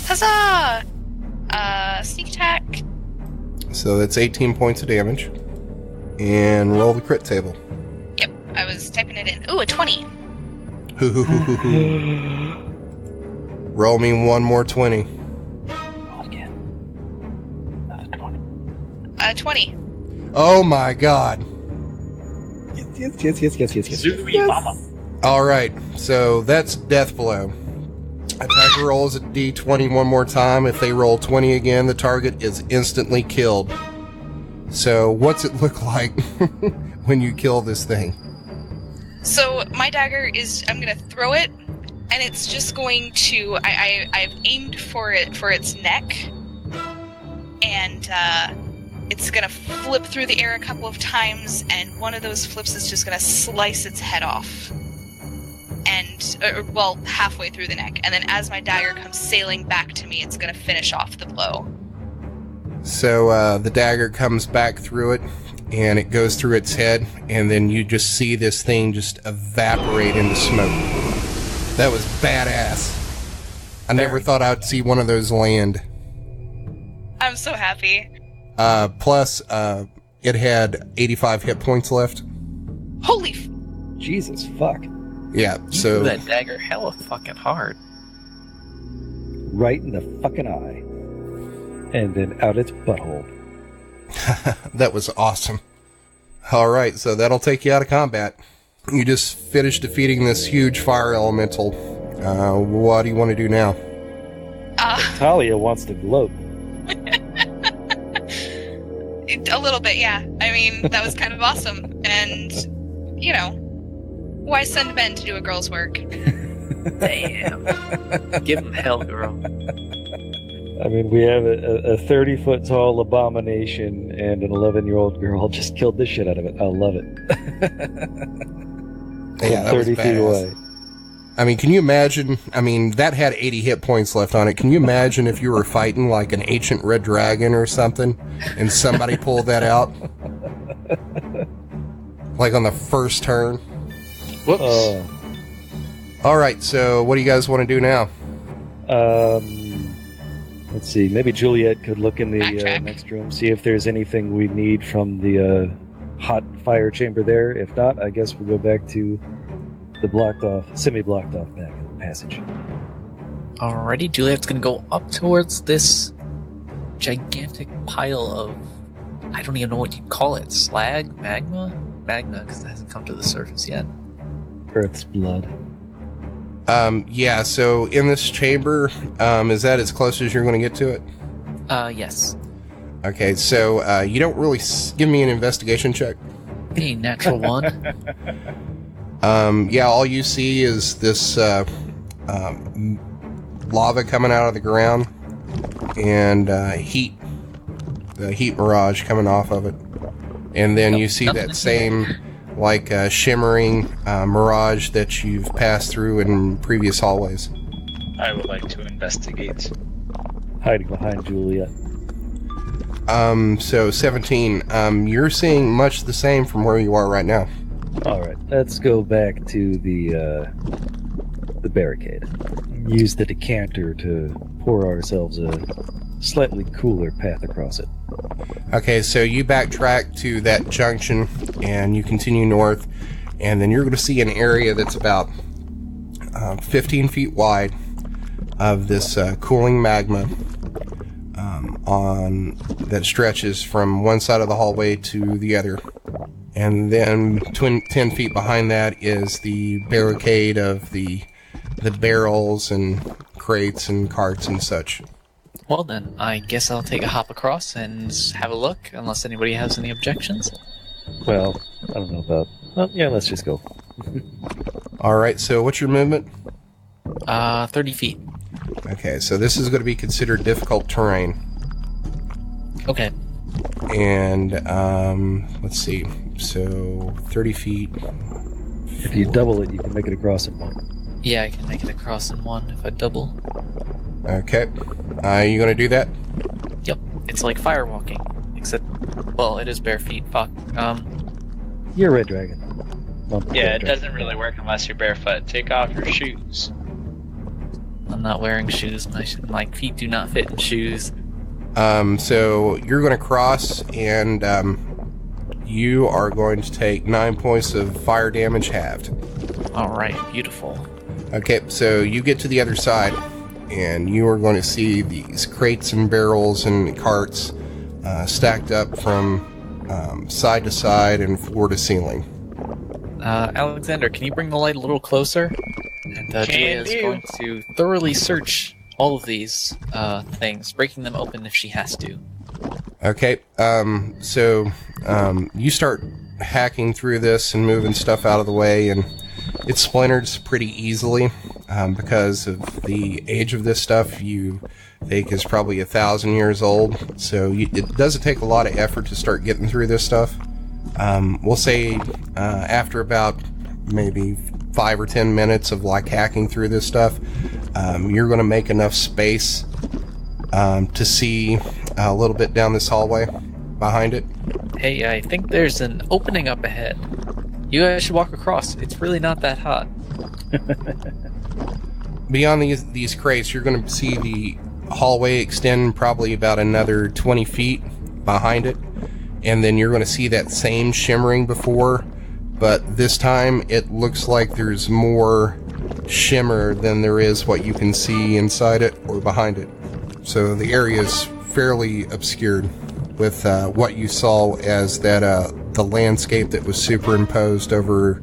Huzzah! Sneak attack. So that's 18 points of damage. And roll the crit table. Yep, I was typing it in. Ooh, a 20. Roll me one more 20. Roll again. Another 20. 20. Oh my god. Yes. Zooey mama. Alright, so that's deathblow. Attacker rolls a d20 one more time. If they roll 20 again, the target is instantly killed. So what's it look like when you kill this thing? So my dagger is, I'm going to throw it, and it's just going to, I've aimed for its neck, and it's going to flip through the air a couple of times, and one of those flips is just going to slice its head off. And, halfway through the neck. And then as my dagger comes sailing back to me, it's going to finish off the blow. So the dagger comes back through it, and it goes through its head, and then you just see this thing just evaporate into smoke. That was badass. I never thought I'd see one of those land. I'm so happy. Plus, it had 85 hit points left. Holy Jesus fuck. Yeah, You so... threw that dagger hella fucking hard. Right in the fucking eye. And then out its butthole. That was awesome. Alright, so that'll take you out of combat. You just finished defeating this huge fire elemental. What do you want to do now? Talia wants to gloat. A little bit, yeah. I mean, that was kind of awesome. And, you know, why send men to do a girl's work? Damn. Give him hell, girl. I mean, we have a 30-foot tall abomination and an 11-year-old girl just killed the shit out of it. I love it. Yeah, that was 30 feet badass. away. I mean, can you imagine? I mean, that had 80 hit points left on it. Can you imagine if you were fighting like an ancient red dragon or something and somebody pulled that out? Like on the first turn? Whoops. Alright, so what do you guys want to do now? Let's see. Maybe Juliet could look in the Backtrack. next room, see if there's anything we need from the hot fire chamber there. If not, I guess we'll go back to the semi-blocked off back passage. Alrighty, Juliet's gonna go up towards this gigantic pile of, I don't even know what you'd call it, slag? Magma? Magma, because it hasn't come to the surface yet. Earth's blood. Yeah, so in this chamber, is that as close as you're going to get to it? Yes. Okay, so you don't really give me an investigation check. A natural one. Yeah, all you see is this lava coming out of the ground and heat, the heat mirage coming off of it. And then you see that same like shimmering mirage that you've passed through in previous hallways. I would like to investigate. Hiding behind Juliet. So 17, you're seeing much the same from where you are right now. Alright, let's go back to the barricade. Use the decanter to pour ourselves a slightly cooler path across it. Okay, so you backtrack to that junction and you continue north, and then you're going to see an area that's about 15 feet wide of this cooling magma that stretches from one side of the hallway to the other. And then 10 feet behind that is the barricade of the barrels and crates and carts and such. Well then, I guess I'll take a hop across and have a look, unless anybody has any objections. Well, I don't know about... Well, yeah, let's just go. All right, so what's your movement? 30 feet. Okay, so this is going to be considered difficult terrain. Okay. And, let's see. So, 30 feet. If you double it, you can make it across in one. Yeah, I can make it across in one if I double. Okay. You going to do that? Yep. It's like firewalking. Except, well, it is bare feet. Fuck. You're a red dragon. Well, Yeah, red it dragon. doesn't really work unless you're barefoot. Take off your shoes. I'm not wearing shoes. My feet do not fit in shoes. So you're going to cross, and you are going to take 9 points of fire damage halved. Alright, beautiful. Okay, so you get to the other side, and you are going to see these crates and barrels and carts stacked up from side to side and floor to ceiling. Alexander, can you bring the light a little closer? And Julia is do. going to thoroughly search all of these things, breaking them open if she has to. Okay, so you start hacking through this and moving stuff out of the way, and it splinters pretty easily because of the age of this stuff. You think is probably 1,000 years old, so it doesn't take a lot of effort to start getting through this stuff. We'll say after about maybe 5 or 10 minutes of like hacking through this stuff, you're going to make enough space to see a little bit down this hallway behind it. Hey, I think there's an opening up ahead. You guys should walk across. It's really not that hot. Beyond these crates, you're going to see the hallway extend probably about another 20 feet behind it, and then you're going to see that same shimmering before, but this time it looks like there's more shimmer than there is what you can see inside it or behind it. So the area is fairly obscured with what you saw as that the landscape that was superimposed over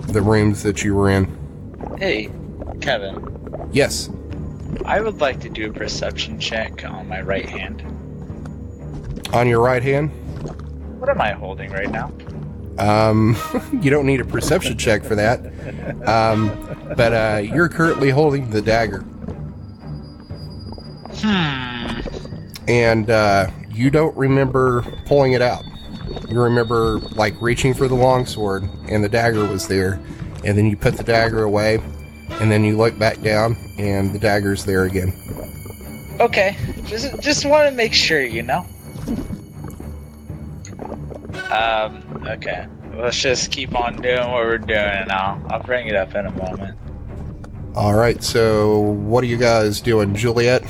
the rooms that you were in. Hey, Kevin. Yes. I would like to do a perception check on my right hand. On your right hand? What am I holding right now? You don't need a perception check for that. But you're currently holding the dagger. And you don't remember pulling it out. You remember like reaching for the longsword and the dagger was there, and then you put the dagger away, and then you look back down and the dagger's there again. Okay, just want to make sure, you know. Okay. Let's just keep on doing what we're doing, and I'll bring it up in a moment. All right. So what are you guys doing, Juliet?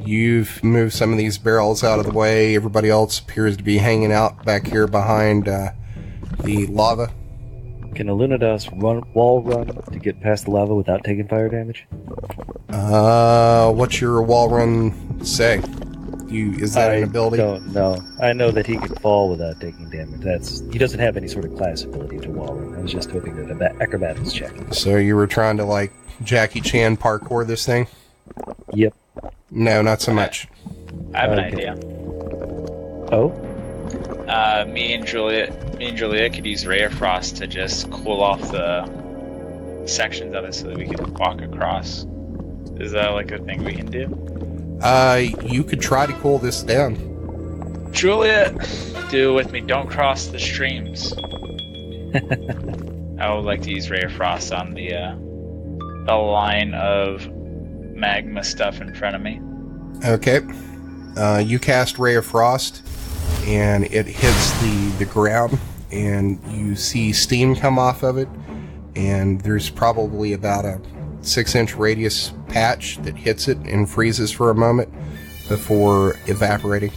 You've moved some of these barrels out of the way. Everybody else appears to be hanging out back here behind the lava. Can Alunodas wall run to get past the lava without taking fire damage? What's your wall run say? Is that an ability? I don't know. I know that he can fall without taking damage. He doesn't have any sort of class ability to wall run. I was just hoping that an acrobatics check. So you were trying to like Jackie Chan parkour this thing? Yep. No, not so much. I have an Okay. idea. Oh? Me and Juliet could use Ray of Frost to just cool off the sections of it so that we can walk across. Is that like a thing we can do? You could try to cool this down. Juliet, do it with me. Don't cross the streams. I would like to use Ray of Frost on the line of magma stuff in front of me. Okay. You cast Ray of Frost, and it hits the ground, and you see steam come off of it, and there's probably about a 6-inch radius patch that hits it and freezes for a moment before evaporating.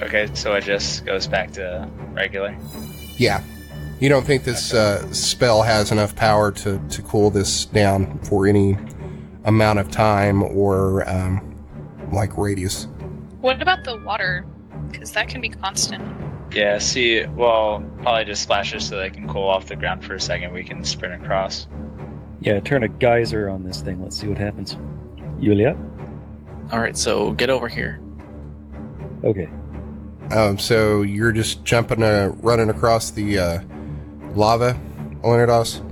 Okay, so it just goes back to regular. Yeah. You don't think this spell has enough power to cool this down for any amount of time or like radius. What about the water? Because that can be constant. Yeah, well, probably just splashes so they can cool off the ground for a second. We can sprint across. Yeah, turn a geyser on this thing. Let's see what happens. Juliet? Alright, so get over here. Okay. So you're just jumping, running across the lava, Alunodas?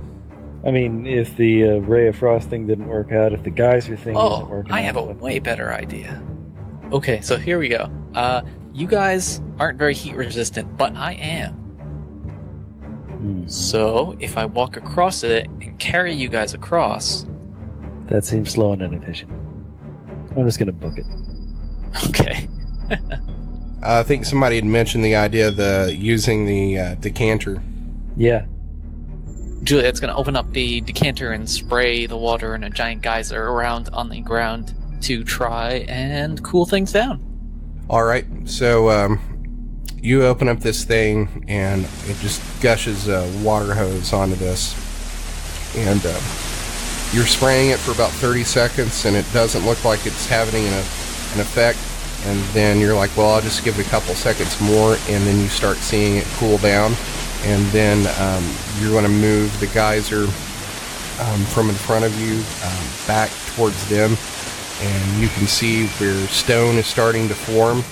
I mean, if the ray of frost thing didn't work out, if the geyser thing isn't Oh, working I out... have a way better idea. Okay, so here we go. You guys aren't very heat resistant, but I am. So, if I walk across it and carry you guys across... That seems slow and inefficient. I'm just going to book it. Okay. I think somebody had mentioned the idea of using the decanter. Yeah. Juliet's going to open up the decanter and spray the water in a giant geyser around on the ground to try and cool things down. All right, so you open up this thing, and it just gushes a water hose onto this. And you're spraying it for about 30 seconds, and it doesn't look like it's having an effect. And then you're like, well, I'll just give it a couple seconds more, and then you start seeing it cool down. And then you're going to move the geyser from in front of you back towards them. And you can see where stone is starting to form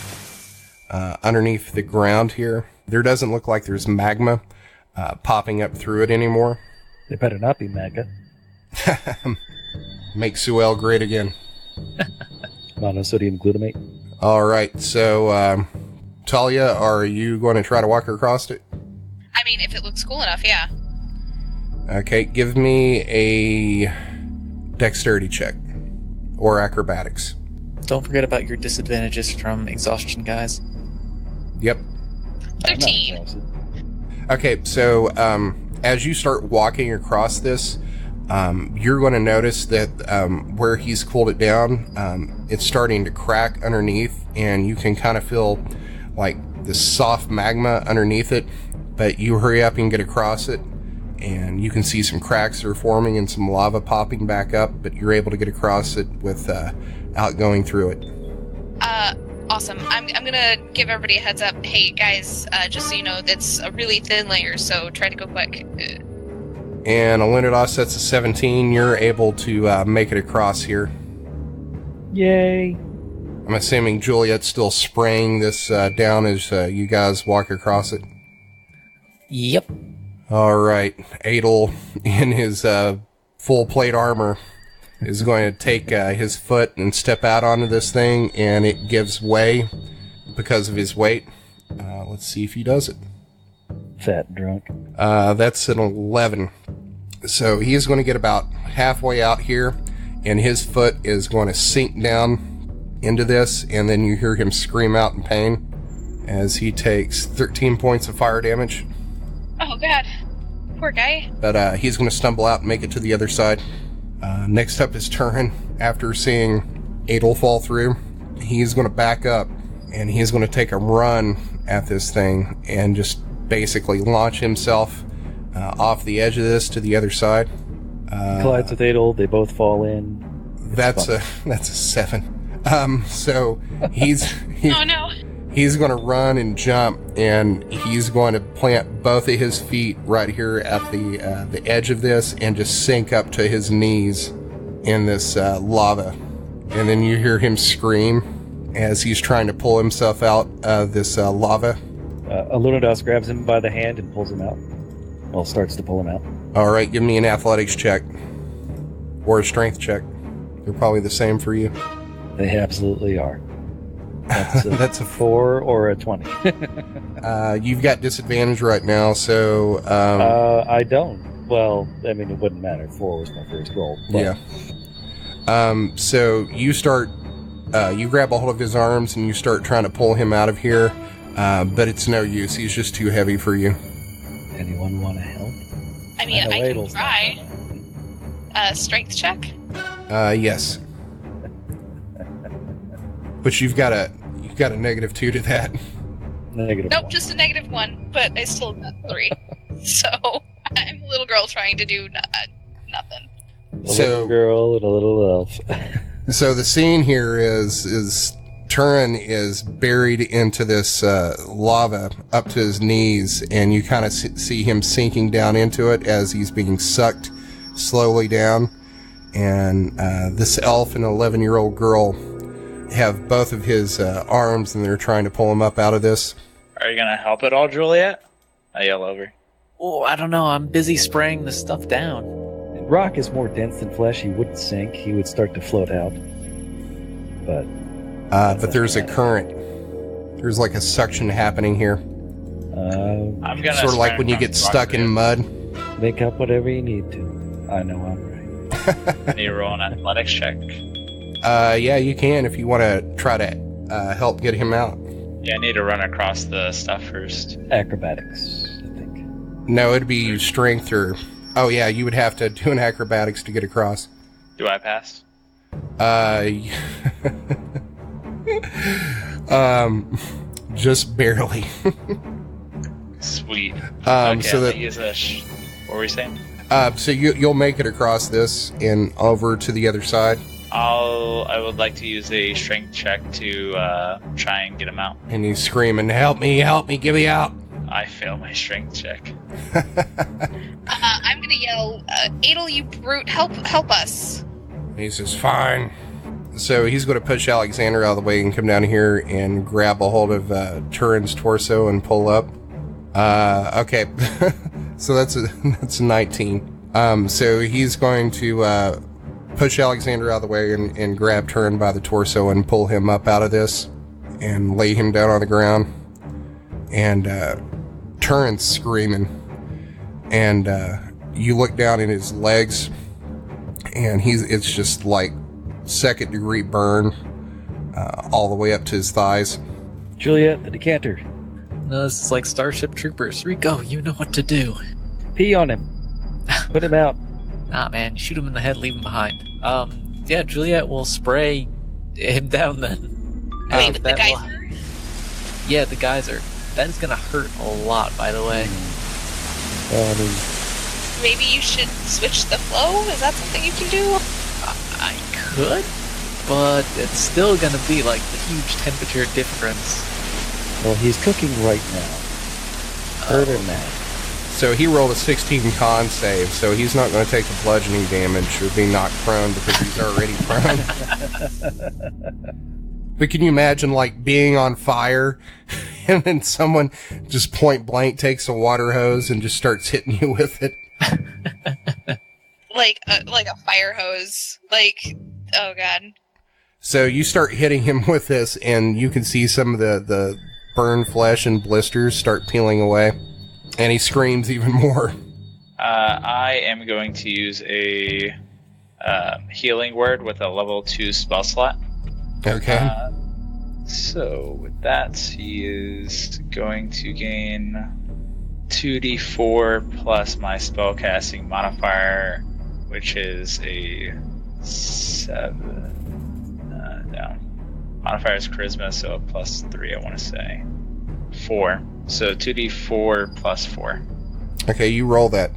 underneath the ground here. There doesn't look like there's magma popping up through it anymore. It better not be magma. Make Suel great again. Monosodium glutamate. All right, so Talia, are you going to try to walk across it? I mean, if it looks cool enough, yeah. Okay, give me a dexterity check. Or acrobatics. Don't forget about your disadvantages from exhaustion, guys. Yep. 13. Okay, so as you start walking across this, you're going to notice that where he's cooled it down, it's starting to crack underneath, and you can kind of feel like this soft magma underneath it, but you hurry up and get across it, and you can see some cracks that are forming and some lava popping back up, but you're able to get across it without going through it. Awesome. I'm gonna give everybody a heads up. Hey, guys, just so you know, that's a really thin layer, so try to go quick. And Alunodas, that's a 17. You're able to make it across here. Yay! I'm assuming Juliet's still spraying this down as you guys walk across it. Yep. All right, Adel, in his full plate armor, is going to take his foot and step out onto this thing, and it gives way because of his weight. Let's see if he does it. Fat and drunk. That's an 11. So he is going to get about halfway out here, and his foot is going to sink down into this, and then you hear him scream out in pain as he takes 13 points of fire damage. Oh, God. Poor guy. But he's going to stumble out and make it to the other side. Next up is Turin. After seeing Adel fall through, he's going to back up, and he's going to take a run at this thing and just basically launch himself off the edge of this to the other side. Collides with Adel, they both fall in. That's a 7. So he's Oh, no. He's going to run and jump, and he's going to plant both of his feet right here at the edge of this and just sink up to his knees in this lava. And then you hear him scream as he's trying to pull himself out of this lava. Alunodas grabs him by the hand and pulls him out. Well, starts to pull him out. All right, give me an athletics check. Or a strength check. They're probably the same for you. They absolutely are. That's a 4 or a 20. You've got disadvantage right now, so... I don't. Well, I mean, it wouldn't matter. 4 was my first roll. But... Yeah. So you start... you grab a hold of his arms and you start trying to pull him out of here, but it's no use. He's just too heavy for you. Anyone want to help? I mean, I can try. Strength check? Yes. But you've got a -2 to that. Negative Nope, 1. just a -1, but I still got 3. So I'm a little girl trying to do nothing. A little girl and a little elf. So the scene here is Turin is buried into this lava up to his knees, and you kind of see him sinking down into it as he's being sucked slowly down. And this elf and 11-year-old girl have both of his arms, and they're trying to pull him up out of this. Are you gonna help at all, Juliet? I yell over. Oh, I don't know. I'm busy spraying this stuff down. And rock is more dense than flesh. He wouldn't sink. He would start to float out. But there's a current. There's like a suction happening here. I'm gonna Sort of like when you swim get across stuck rock in mud. make up whatever you need to. I know I'm right. I need to roll an athletics check. Yeah, you can if you want to try to help get him out. Yeah, I need to run across the stuff first. Acrobatics, I think. No, it'd be strength or... Oh, yeah, you would have to do an acrobatics to get across. Do I pass? Just barely. Sweet. So so that... use a what were we saying? So you'll make it across this and over to the other side. I would like to use a strength check to try and get him out. And he's screaming, help me, get me out. I fail my strength check. I'm gonna yell, Adel, you brute, help us. He says, fine. So he's going to push Alexander out of the way and come down here and grab a hold of Turin's torso and pull up. Okay. So that's a 19. So he's going to push Alexander out of the way and grab Turin by the torso and pull him up out of this and lay him down on the ground. And Turin's screaming. And you look down at his legs, and it's just like second degree burn all the way up to his thighs. Juliet, the decanter. No, this is like Starship Troopers. Rico, you know what to do. Pee on him. Put him out. Nah, man, shoot him in the head, leave him behind. Yeah, Juliet will spray him down then. Wait, with the That will- geyser? Yeah, the geyser. That is gonna hurt a lot, by the way. I mean, Maybe you should switch the flow? Is that something you can do? I could, but it's still gonna be like the huge temperature difference. well, he's cooking right now. Hurt or not. So he rolled a 16 con save, so he's not going to take the bludgeoning damage or be knocked prone because he's already prone. But can you imagine, like, being on fire and then someone just point blank takes a water hose and just starts hitting you with it? Like a fire hose. Like, oh god. So you start hitting him with this, and you can see some of the burned flesh and blisters start peeling away. And he screams even more. I am going to use a healing word with a level 2 spell slot. Okay. So with that, he is going to gain 2d4 plus my spellcasting modifier, which is a 7. No. Modifier is charisma, so a plus 3, I want to say. 4. So 2d4 plus 4. Okay, you roll that.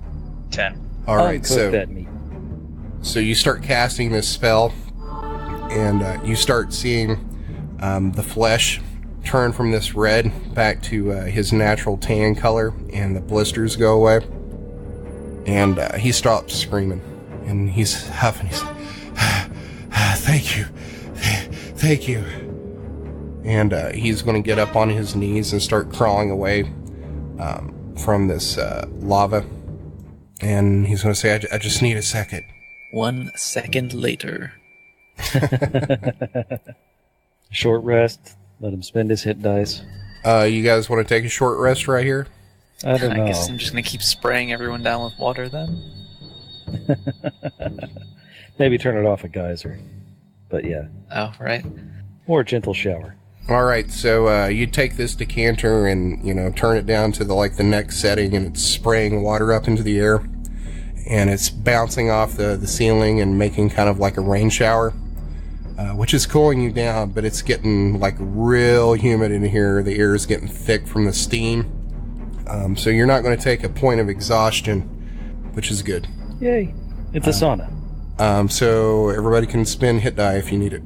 10. All right, Uncook so that meat. So you start casting this spell, and you start seeing the flesh turn from this red back to his natural tan color, and the blisters go away. And he stops screaming, and he's huffing. He's like, thank you. Thank you. And he's going to get up on his knees and start crawling away from this lava. And he's going to say, I just need a second. 1 second later. Short rest. Let him spend his hit dice. You guys want to take a short rest right here? I don't know. I guess I'm just gonna keep spraying everyone down with water then. Maybe turn it off a geyser. But yeah. Oh, right. Or a gentle shower. All right, so you take this decanter and, turn it down to the neck setting, and it's spraying water up into the air, and it's bouncing off the ceiling and making kind of like a rain shower, which is cooling you down, but it's getting real humid in here. The air is getting thick from the steam. So you're not going to take a point of exhaustion, which is good. Yay. It's a sauna. So everybody can spend hit die if you need it.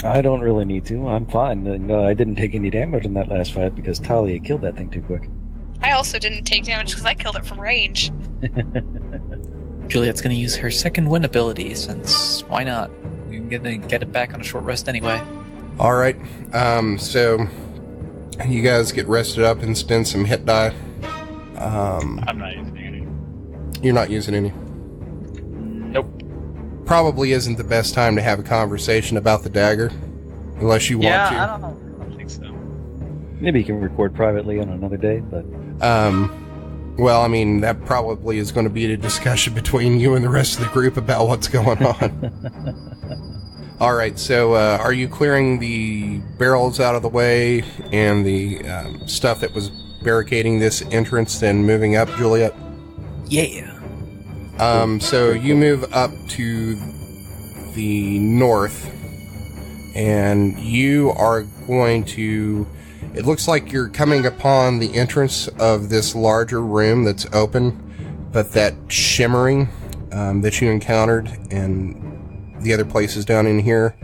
I don't really need to. I'm fine. No, I didn't take any damage in that last fight because Talia killed that thing too quick. I also didn't take damage because I killed it from range. Juliet's gonna use her second win ability, since why not? We're gonna get it back on a short rest anyway. All right. So you guys get rested up and spend some hit die. I'm not using any. You're not using any. Nope. Probably isn't the best time to have a conversation about the dagger, unless you want to. I don't know. I don't think so. Maybe you can record privately on another day, but... Well, I mean, that probably is going to be a discussion between you and the rest of the group about what's going on. All right, so are you clearing the barrels out of the way and the stuff that was barricading this entrance and moving up, Juliet? Yeah. So you move up to the north, and you are going to... It looks like you're coming upon the entrance of this larger room that's open, but that shimmering that you encountered and the other places down in here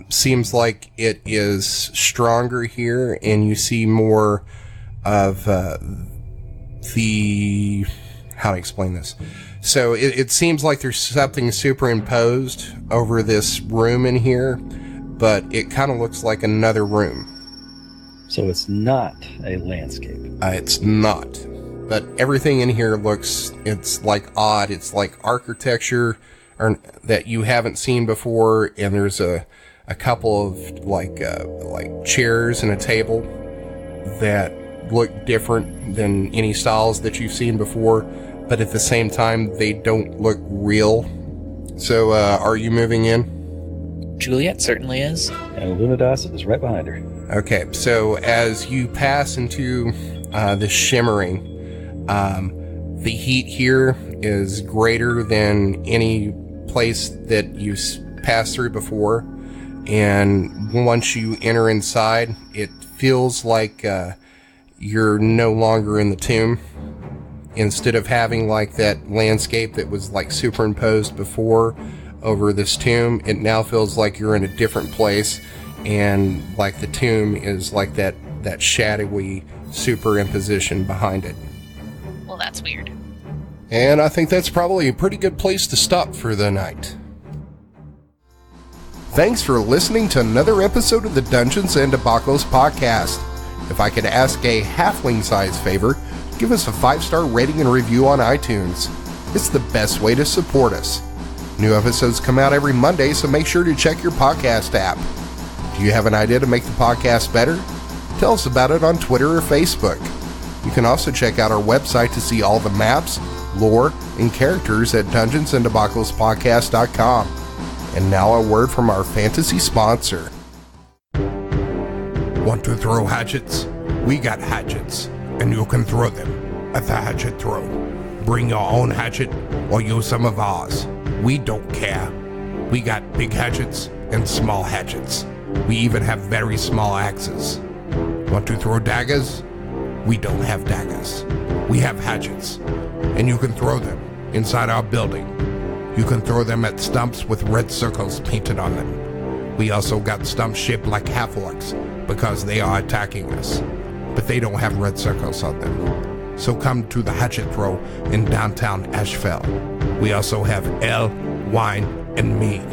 seems like it is stronger here, and you see more of the... How to explain this? So it seems like there's something superimposed over this room in here, but it kind of looks like another room. So it's not a landscape. It's not. But everything in here it's like odd. It's like architecture that you haven't seen before, and there's a couple of like chairs and a table that look different than any styles that you've seen before, but at the same time, they don't look real. So, are you moving in? Juliet certainly is. And Alunodas is right behind her. Okay, so as you pass into the shimmering, the heat here is greater than any place that you passed through before. And once you enter inside, it feels like you're no longer in the tomb. Instead of having like that landscape that was like superimposed before over this tomb, it now feels like you're in a different place, and like the tomb is like that shadowy superimposition behind it. Well, that's weird. And I think that's probably a pretty good place to stop for the night. Thanks for listening to another episode of the Dungeons and Debacles podcast. If I could ask a halfling-sized favor, give us a 5-star rating and review on iTunes. It's the best way to support us. New episodes come out every Monday, so make sure to check your podcast app. Do you have an idea to make the podcast better? Tell us about it on Twitter or Facebook. You can also check out our website to see all the maps, lore, and characters at dungeonsanddebacklespodcast.com. And now a word from our fantasy sponsor. Want to throw hatchets? We got hatchets, and you can throw them at the hatchet throw. Bring your own hatchet or use some of ours. We don't care. We got big hatchets and small hatchets. We even have very small axes. Want to throw daggers? We don't have daggers. We have hatchets, and you can throw them inside our building. You can throw them at stumps with red circles painted on them. We also got stumps shaped like half-orcs because they are attacking us, but they don't have red circles on them. So come to the hatchet throw in downtown Asheville. We also have ale, wine, and mead.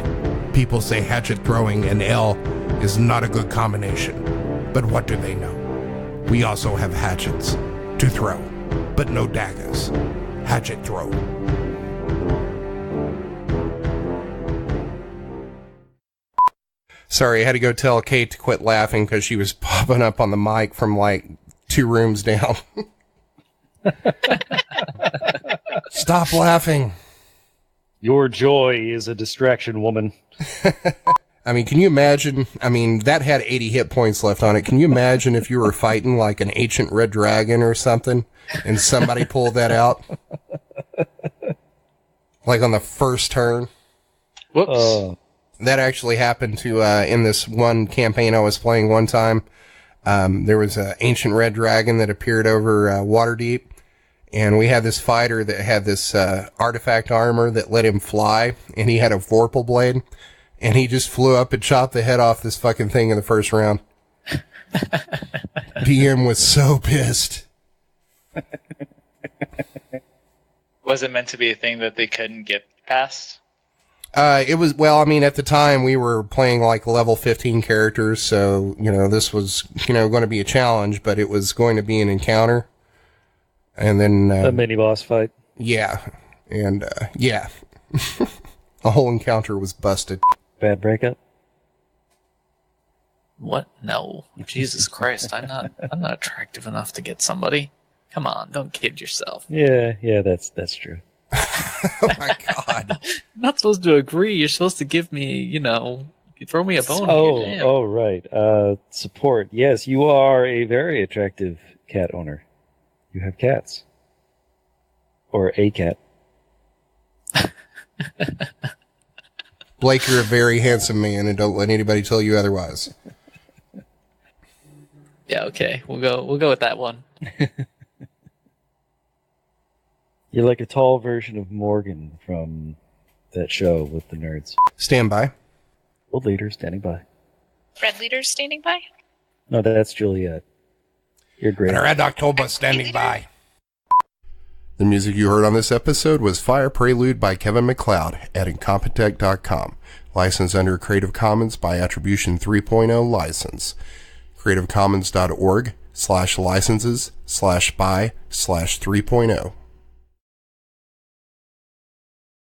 People say hatchet throwing and ale is not a good combination, but what do they know? We also have hatchets to throw, but no daggers. Hatchet throw. Sorry, I had to go tell Kate to quit laughing because she was popping up on the mic from like 2 rooms down. Stop laughing. Your joy is a distraction, woman. I mean, can you imagine? I mean, that had 80 hit points left on it. Can you imagine if you were fighting like an ancient red dragon or something and somebody pulled that out? Like on the first turn? Whoops. That actually happened to, in this one campaign I was playing one time. There was an ancient red dragon that appeared over Waterdeep. And we had this fighter that had this artifact armor that let him fly. And he had a vorpal blade. And he just flew up and chopped the head off this fucking thing in the first round. DM was so pissed. Was it meant to be a thing that they couldn't get past? It was, well, I mean, at the time we were playing like level 15 characters, so, this was, going to be a challenge, but it was going to be an encounter. And then... a mini boss fight. Yeah. And, yeah. The whole encounter was busted. Bad breakup? What? No. Jesus Christ, I'm not attractive enough to get somebody. Come on, don't kid yourself. Yeah, that's true. Oh my God. I'm not supposed to agree. You're supposed to give me, you throw me a bone. Here. Oh, right. Support. Yes, you are a very attractive cat owner. You have cats. Or a cat. Blake, you're a very handsome man, and don't let anybody tell you otherwise. Yeah, okay. We'll go with that one. You're like a tall version of Morgan from that show with the nerds. Stand by. Old leader standing by. Red leader standing by? No, that's Juliet. You're great. And a Red October standing by. The music you heard on this episode was Fire Prelude by Kevin MacLeod at Incompetech.com. Licensed under Creative Commons by Attribution 3.0 license. CreativeCommons.org/licenses/by/3.0.